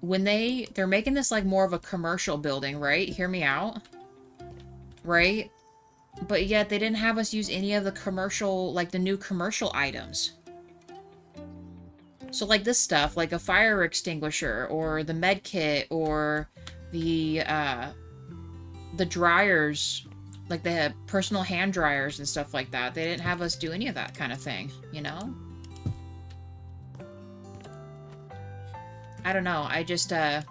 When they're making this like more of a commercial building, right? Hear me out. Right? But yet they didn't have us use any of the commercial, like the new commercial items. So like this stuff, like a fire extinguisher or the med kit or the dryers, like the personal hand dryers and stuff like that. They didn't have us do any of that kind of thing, you know? I don't know. I just, I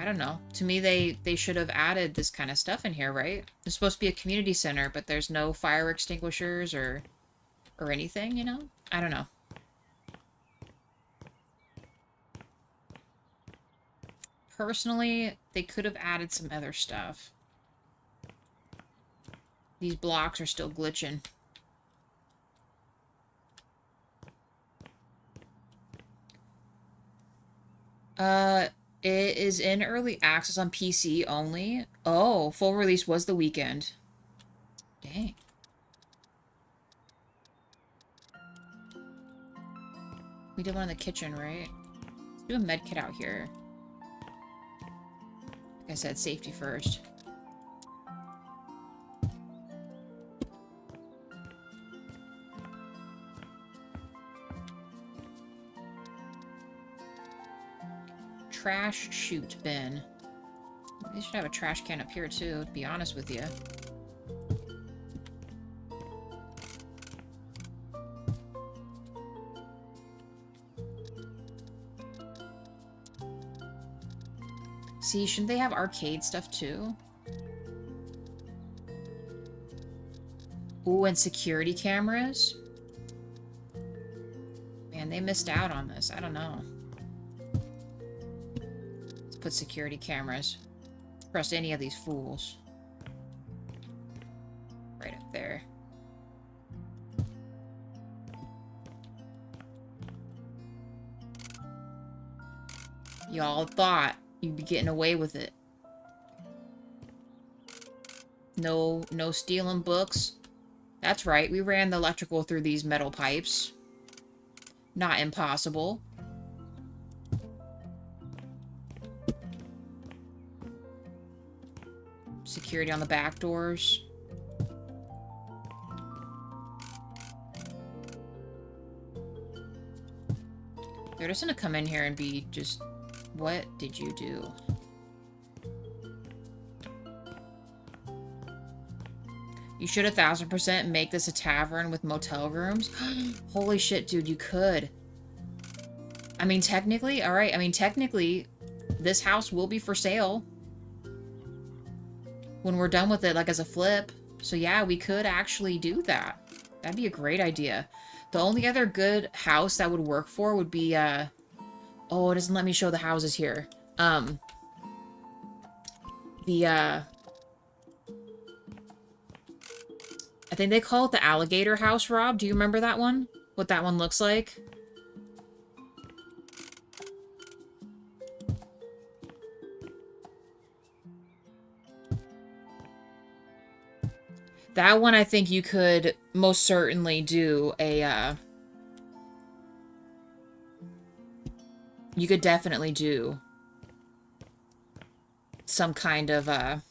don't know. To me, they should have added this kind of stuff in here, right? It's supposed to be a community center, but there's no fire extinguishers or anything, you know? I don't know. Personally, they could have added some other stuff. These blocks are still glitching. It is in early access on PC only. Oh, full release was the weekend. Dang. We did one in the kitchen, right? Let's do a med kit out here. Like I said, safety first. Trash chute bin. They should have a trash can up here too, to be honest with you. See, shouldn't they have arcade stuff too? Ooh, and security cameras? Man, they missed out on this. I don't know. Put security cameras. Trust any of these fools. Right up there. Y'all thought you'd be getting away with it. No stealing books. That's right, we ran the electrical through these metal pipes. Not impossible. Security on the back doors. They're just gonna come in here and be just, what did you do? You should 1000% make this a tavern with motel rooms. Holy shit, dude, you could. I mean, technically, alright, I mean, technically, this house will be for sale when we're done with it, like as a flip. So yeah, we could actually do that. That'd be a great idea. The only other good house that would work for would be, oh, it doesn't let me show the houses here. I think they call it the alligator house, Rob. Do you remember that one? What that one looks like? That one, I think you could most certainly do a, you could definitely do some kind of,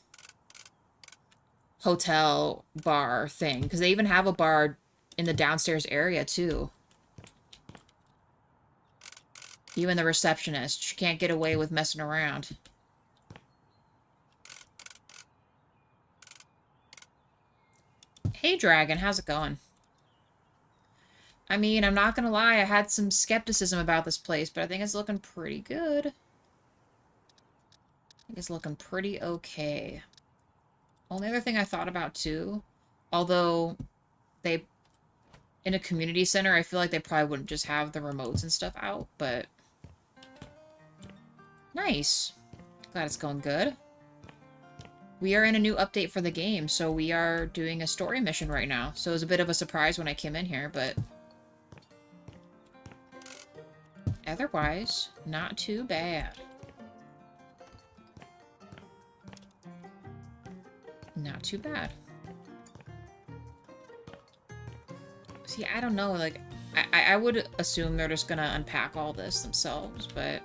hotel bar thing. Because they even have a bar in the downstairs area, too. Even the receptionist. She can't get away with messing around. Hey, Dragon, how's it going? I mean, I'm not gonna lie, I had some skepticism about this place, but I think it's looking pretty good. I think it's looking pretty okay. Only other thing I thought about, too, Although they, in a community center, I feel like they probably wouldn't just have the remotes and stuff out, but nice. Glad it's going good. We are in a new update for the game, so we are doing a story mission right now. So it was a bit of a surprise when I came in here, but otherwise, not too bad. Not too bad. See, I don't know, like, I would assume they're just gonna unpack all this themselves, but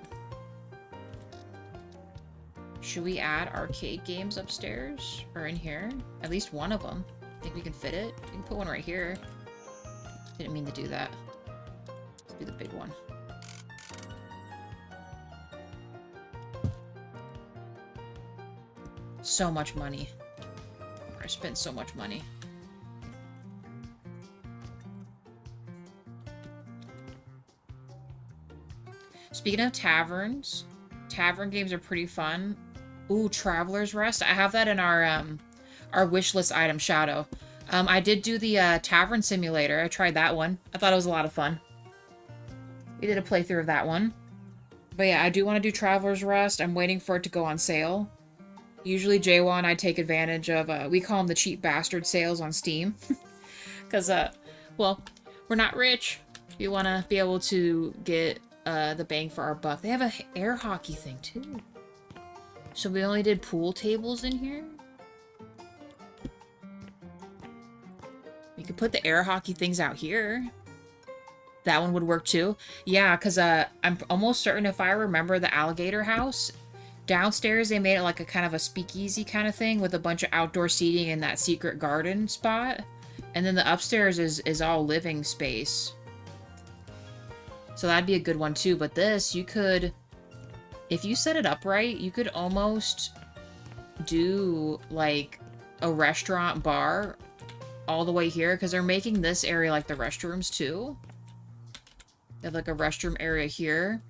should we add arcade games upstairs? Or in here? At least one of them. Think we can fit it? We can put one right here. Didn't mean to do that. Let's do the big one. So much money. I spent so much money. Speaking of taverns, tavern games are pretty fun. Ooh, Traveler's Rest. I have that in our wish list item, Shadow. I did do the Tavern Simulator. I tried that one. I thought it was a lot of fun. We did a playthrough of that one. But yeah, I do want to do Traveler's Rest. I'm waiting for it to go on sale. Usually Jaywa and I take advantage of, we call them the cheap bastard sales on Steam. Because, well, we're not rich. We want to be able to get the bang for our buck. They have an air hockey thing, too. So we only did pool tables in here? We could put the air hockey things out here. That one would work, too. Yeah, because I'm almost certain if I remember the alligator house... Downstairs, they made it like a kind of a speakeasy kind of thing with a bunch of outdoor seating in that secret garden spot. And then the upstairs is all living space. So that'd be a good one too. But this, you could, if you set it up right, you could almost do like a restaurant bar all the way here. Because they're making this area like the restrooms too. They have like a restroom area here.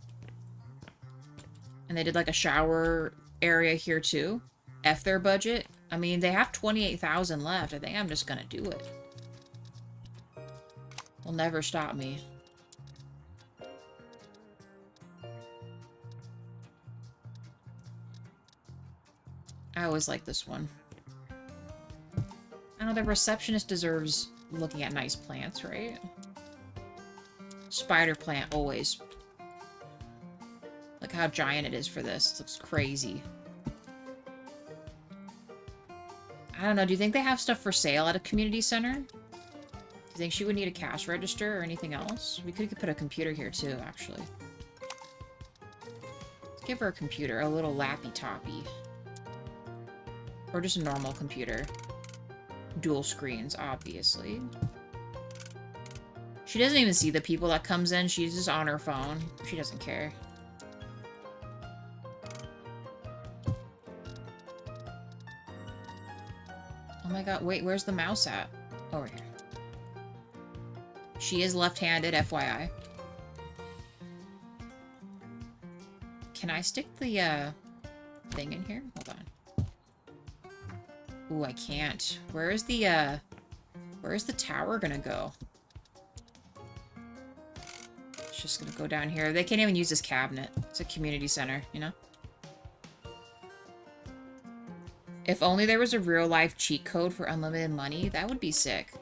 And they did like a shower area here too. F their budget. I mean, they have 28,000 left. I think I'm just gonna do it. Will never stop me. I always like this one. I know the receptionist deserves looking at nice plants, right? Spider plant, always. Look how giant it is for this. It looks crazy. I don't know. Do you think they have stuff for sale at a community center? Do you think she would need a cash register or anything else? We could put a computer here too, actually. Let's give her a computer. A little lappy-toppy. Or just a normal computer. Dual screens, obviously. She doesn't even see the people that comes in. She's just on her phone. She doesn't care. Oh my god, wait, where's the mouse at? Over here. She is left-handed, FYI. Can I stick the, thing in here? Hold on. Ooh, I can't. Where's the tower gonna go? It's just gonna go down here. They can't even use this cabinet. It's a community center, you know? If only there was a real-life cheat code for unlimited money, that would be sick.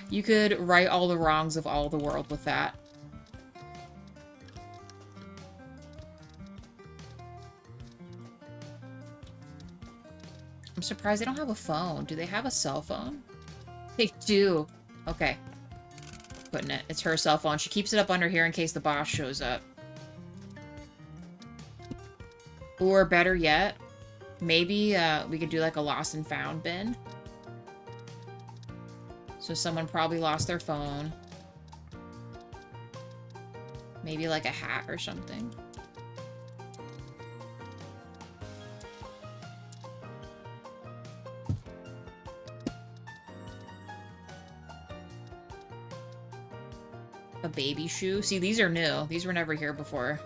You could right all the wrongs of all the world with that. I'm surprised they don't have a phone. Do they have a cell phone? They do. Okay. Putting it. It's her cell phone. She keeps it up under here in case the boss shows up. Or better yet, maybe we could do like a lost and found bin. So someone probably lost their phone. Maybe like a hat or something. A baby shoe. See, these are new. These were never here before.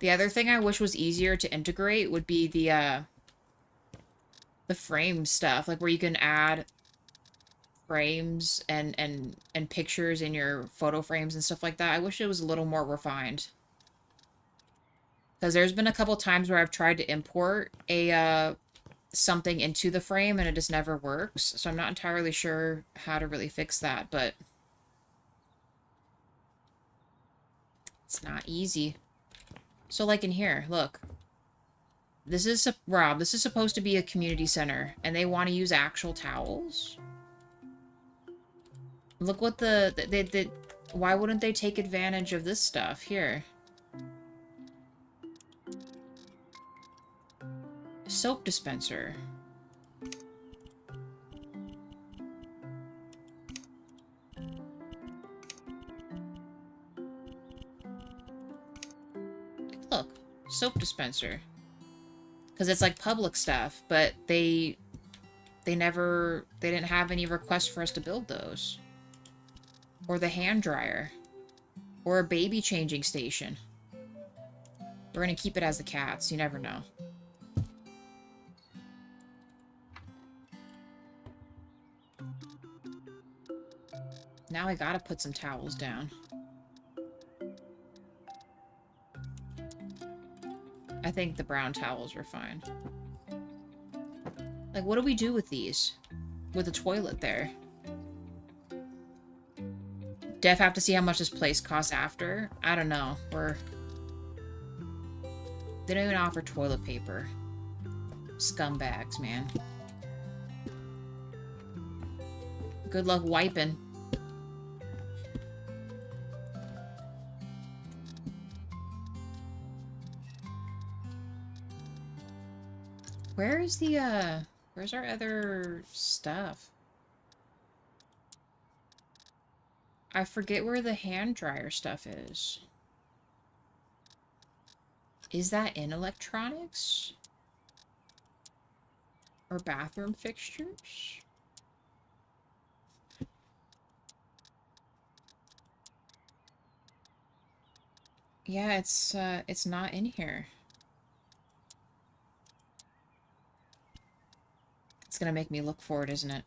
The other thing I wish was easier to integrate would be the frame stuff, like where you can add frames and pictures in your photo frames and stuff like that. I wish it was a little more refined. Because there's been a couple times where I've tried to import a something into the frame and it just never works. So I'm not entirely sure how to really fix that, but it's not easy. So like in here, look. This is, Rob, this is supposed to be a community center, and they want to use actual towels? Look what why wouldn't they take advantage of this stuff? Here. Soap dispenser. Look, soap dispenser. Because it's like public stuff, but they didn't have any requests for us to build those. Or the hand dryer. Or a baby changing station. We're gonna keep it as the cats, you never know. Now I gotta put some towels down. I think the brown towels are fine. Like, what do we do with these? With the toilet there? Def have to see how much this place costs after? I don't know. They don't even offer toilet paper. Scumbags, man. Good luck wiping. Where's the, where's our other stuff? I forget where the hand dryer stuff is. Is that in electronics? Or bathroom fixtures? Yeah, it's not in here. It's gonna make me look for it, isn't it?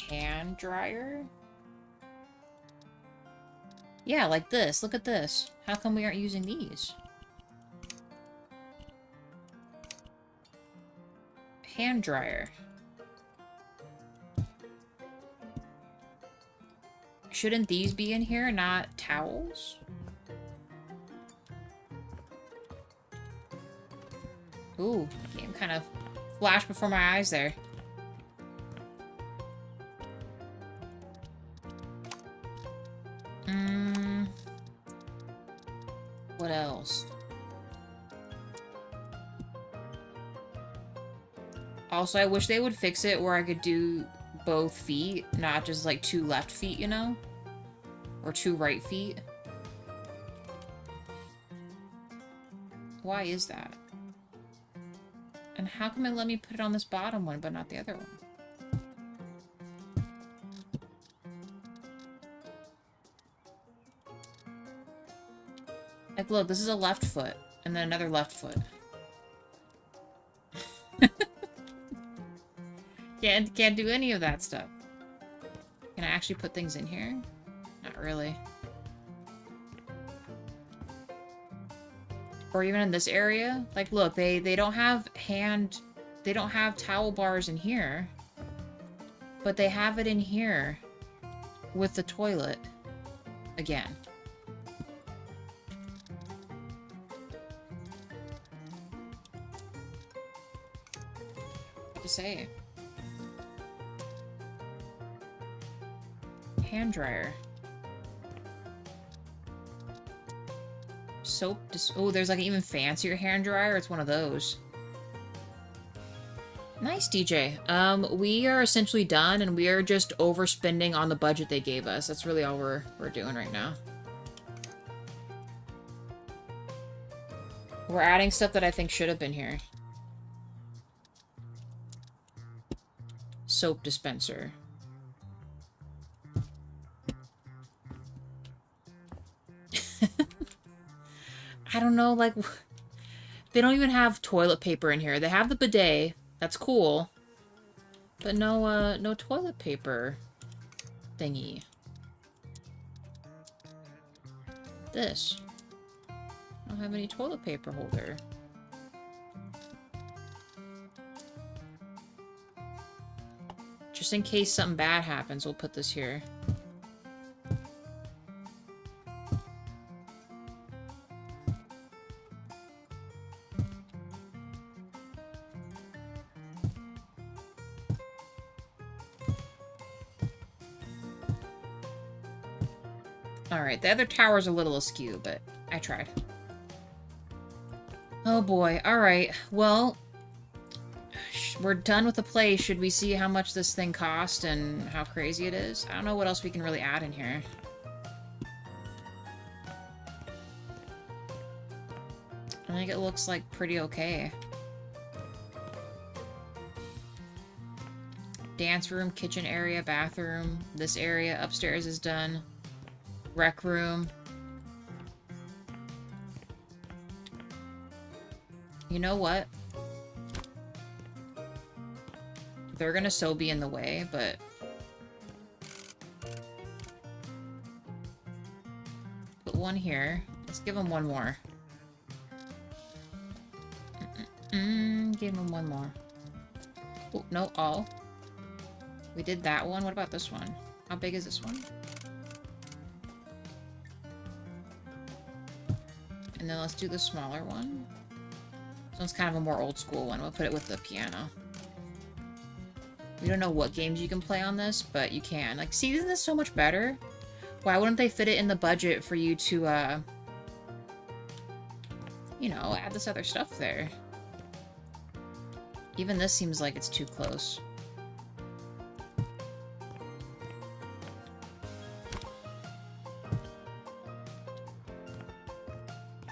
Hand dryer? Yeah, like this. Look at this. How come we aren't using these? Hand dryer. Shouldn't these be in here, not towels? Ooh, the game kind of flashed before my eyes there. What else? Also, I wish they would fix it where I could do both feet, not just like 2 left feet, you know? Or 2 right feet. Why is that? And how come it let me put it on this bottom one, but not the other one? Like, look, this is a left foot, and then another left foot. Can't do any of that stuff. Can I actually put things in here? Not really. Or even in this area. Like, look, they don't have they don't have towel bars in here. But they have it in here with the toilet. Again. What to say? Hand dryer. Soap. Oh, there's like an even fancier hand dryer. It's one of those. Nice, DJ. We are essentially done, and we are just overspending on the budget they gave us. That's really all we're doing right now. We're adding stuff that I think should have been here. Soap dispenser. I don't know, like, they don't even have toilet paper in here. They have the bidet. That's cool. But no, no toilet paper thingy. This. I don't have any toilet paper holder. Just in case something bad happens, we'll put this here. Alright, the other tower's a little askew, but I tried. Oh boy, alright. Well, we're done with the play. Should we see how much this thing cost and how crazy it is? I don't know what else we can really add in here. I think it looks like pretty okay. Dance room, kitchen area, bathroom. This area upstairs is done. Rec room. You know what? They're gonna so be in the way, but... Put one here. Let's give them one more. Give them one more. Oh, no, all. We did that one. What about this one? How big is this one? And then let's do the smaller one. This one's kind of a more old school one. We'll put it with the piano. We don't know what games you can play on this, but you can. Like, see, isn't this so much better? Why wouldn't they fit it in the budget for you to, you know, add this other stuff there? Even this seems like it's too close.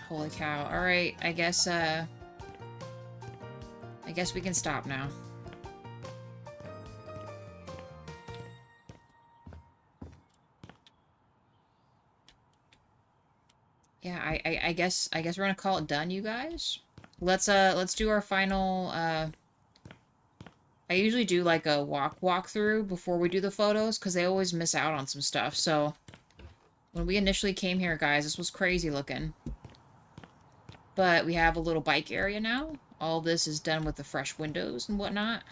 Holy cow. Alright, I guess we can stop now. Yeah, I guess we're gonna call it done, you guys. Let's do our final, I usually do like a walkthrough before we do the photos, because they always miss out on some stuff, so... When we initially came here, guys, this was crazy looking. But we have a little bike area now. All this is done with the fresh windows and whatnot.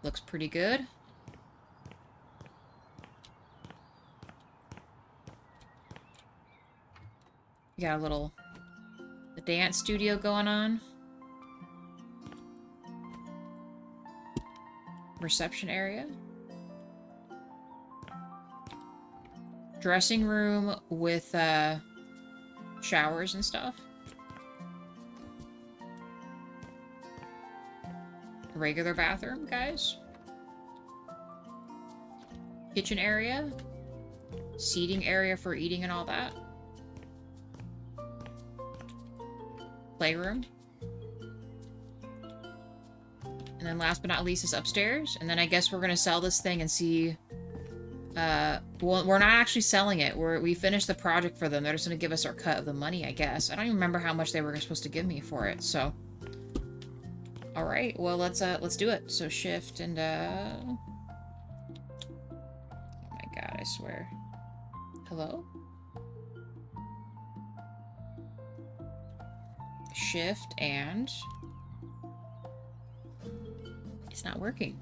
Looks pretty good. We got a little the dance studio going on. Reception area. Dressing room with showers and stuff. Regular bathroom, guys. Kitchen area. Seating area for eating and all that. Playroom. And then last but not least is upstairs. And then I guess we're gonna sell this thing and see... well, we're not actually selling it. We finished the project for them. They're just gonna give us our cut of the money, I guess. I don't even remember how much they were supposed to give me for it, so... Alright, well, let's do it. So shift and, oh my god, I swear. Hello? Shift and... It's not working.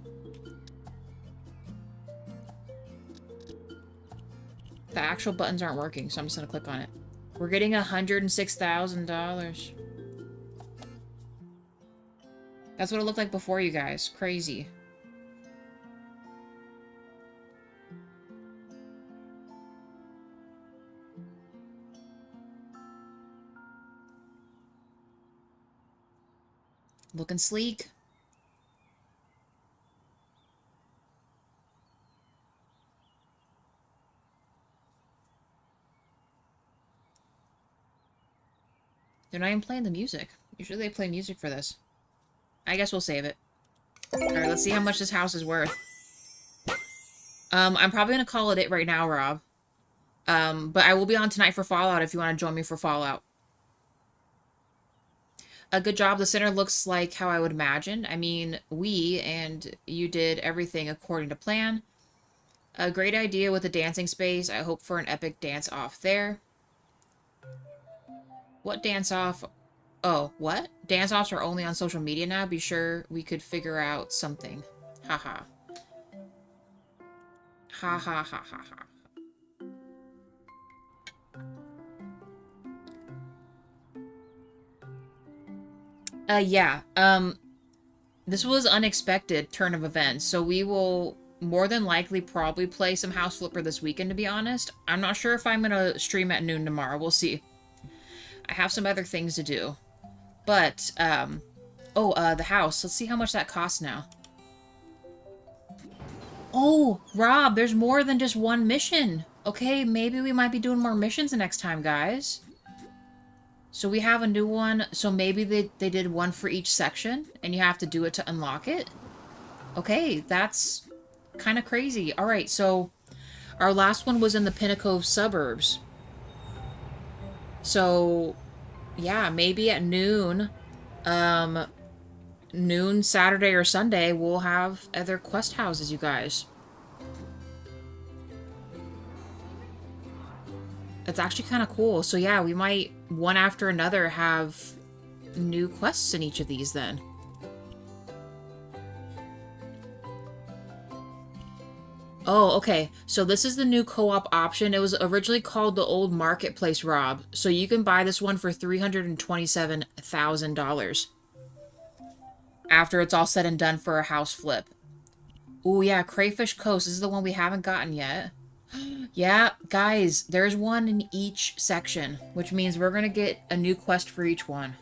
The actual buttons aren't working, so I'm just gonna click on it. We're getting $106,000. That's what it looked like before, you guys. Crazy. Looking sleek. They're not even playing the music. Usually they play music for this. I guess we'll save it. Alright, let's see how much this house is worth. I'm probably gonna call it right now, Rob. But I will be on tonight for Fallout if you want to join me for Fallout. A good job. The center looks like how I would imagine. I mean, you did everything according to plan. A great idea with the dancing space. I hope for an epic dance off there. What dance off? Oh, what? Dance offs are only on social media now? Be sure we could figure out something. Haha. Ha ha ha ha ha. Yeah. This was unexpected turn of events, so we will more than likely probably play some House Flipper this weekend, to be honest. I'm not sure if I'm gonna stream at noon tomorrow. We'll see. I have some other things to do. But, the house. Let's see how much that costs now. Oh, Rob, there's more than just one mission. Okay, maybe we might be doing more missions the next time, guys. So we have a new one. So maybe they did one for each section, and you have to do it to unlock it. Okay, that's kind of crazy. All right, so our last one was in the Pinnacove Suburbs. So, yeah, maybe at noon Saturday or Sunday, we'll have other quest houses, you guys. It's actually kind of cool. So yeah, we might, one after another, have new quests in each of these then. Oh, okay. So this is the new co-op option. It was originally called the Old Marketplace, Rob. So you can buy this one for $327,000. After it's all said and done for a house flip. Oh yeah, Crayfish Coast. This is the one we haven't gotten yet. Yeah, guys, there's one in each section, which means we're going to get a new quest for each one.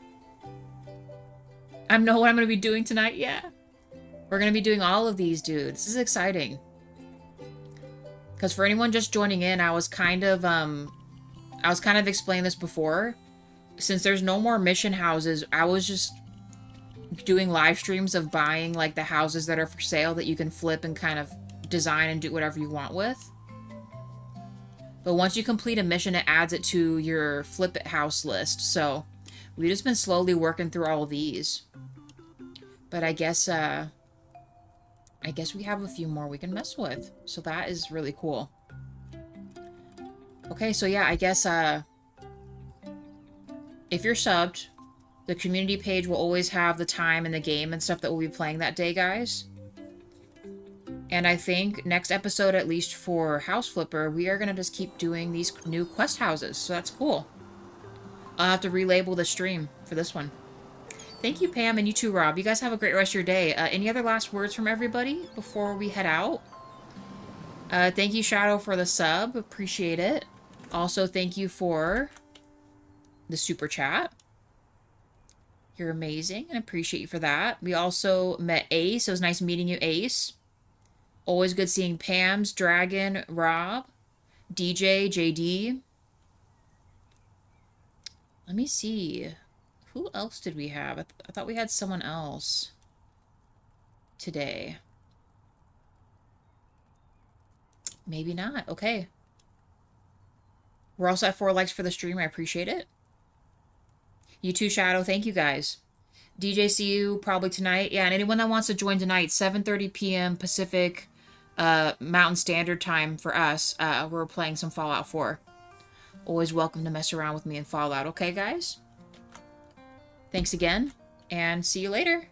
I know what I'm going to be doing tonight, yeah. We're going to be doing all of these, dude. This is exciting. Because for anyone just joining in, I was kind of explaining this before. Since there's no more mission houses, I was just doing live streams of buying, like, the houses that are for sale that you can flip and kind of design and do whatever you want with. But once you complete a mission, it adds it to your flip it house list. So we've just been slowly working through all of these. But I guess we have a few more we can mess with. So that is really cool. Okay, so yeah, I guess if you're subbed, the community page will always have the time and the game and stuff that we'll be playing that day, guys. And I think next episode, at least for House Flipper, we are going to just keep doing these new quest houses. So that's cool. I'll have to relabel the stream for this one. Thank you, Pam, and you too, Rob. You guys have a great rest of your day. Any other last words from everybody before we head out? Thank you, Shadow, for the sub. Appreciate it. Also, thank you for the super chat. You're amazing, and appreciate you for that. We also met Ace. It was nice meeting you, Ace. Always good seeing Pam's, Dragon, Rob, DJ, JD. Let me see. Who else did we have? I thought we had someone else today. Maybe not. Okay. We're also at 4 likes for the stream. I appreciate it. You too, Shadow. Thank you, guys. DJ, see you probably tonight. Yeah, and anyone that wants to join tonight, 7:30 p.m. Pacific Mountain Standard Time for us. We're playing some Fallout 4. Always welcome to mess around with me in Fallout. Okay, guys? Thanks again, and see you later.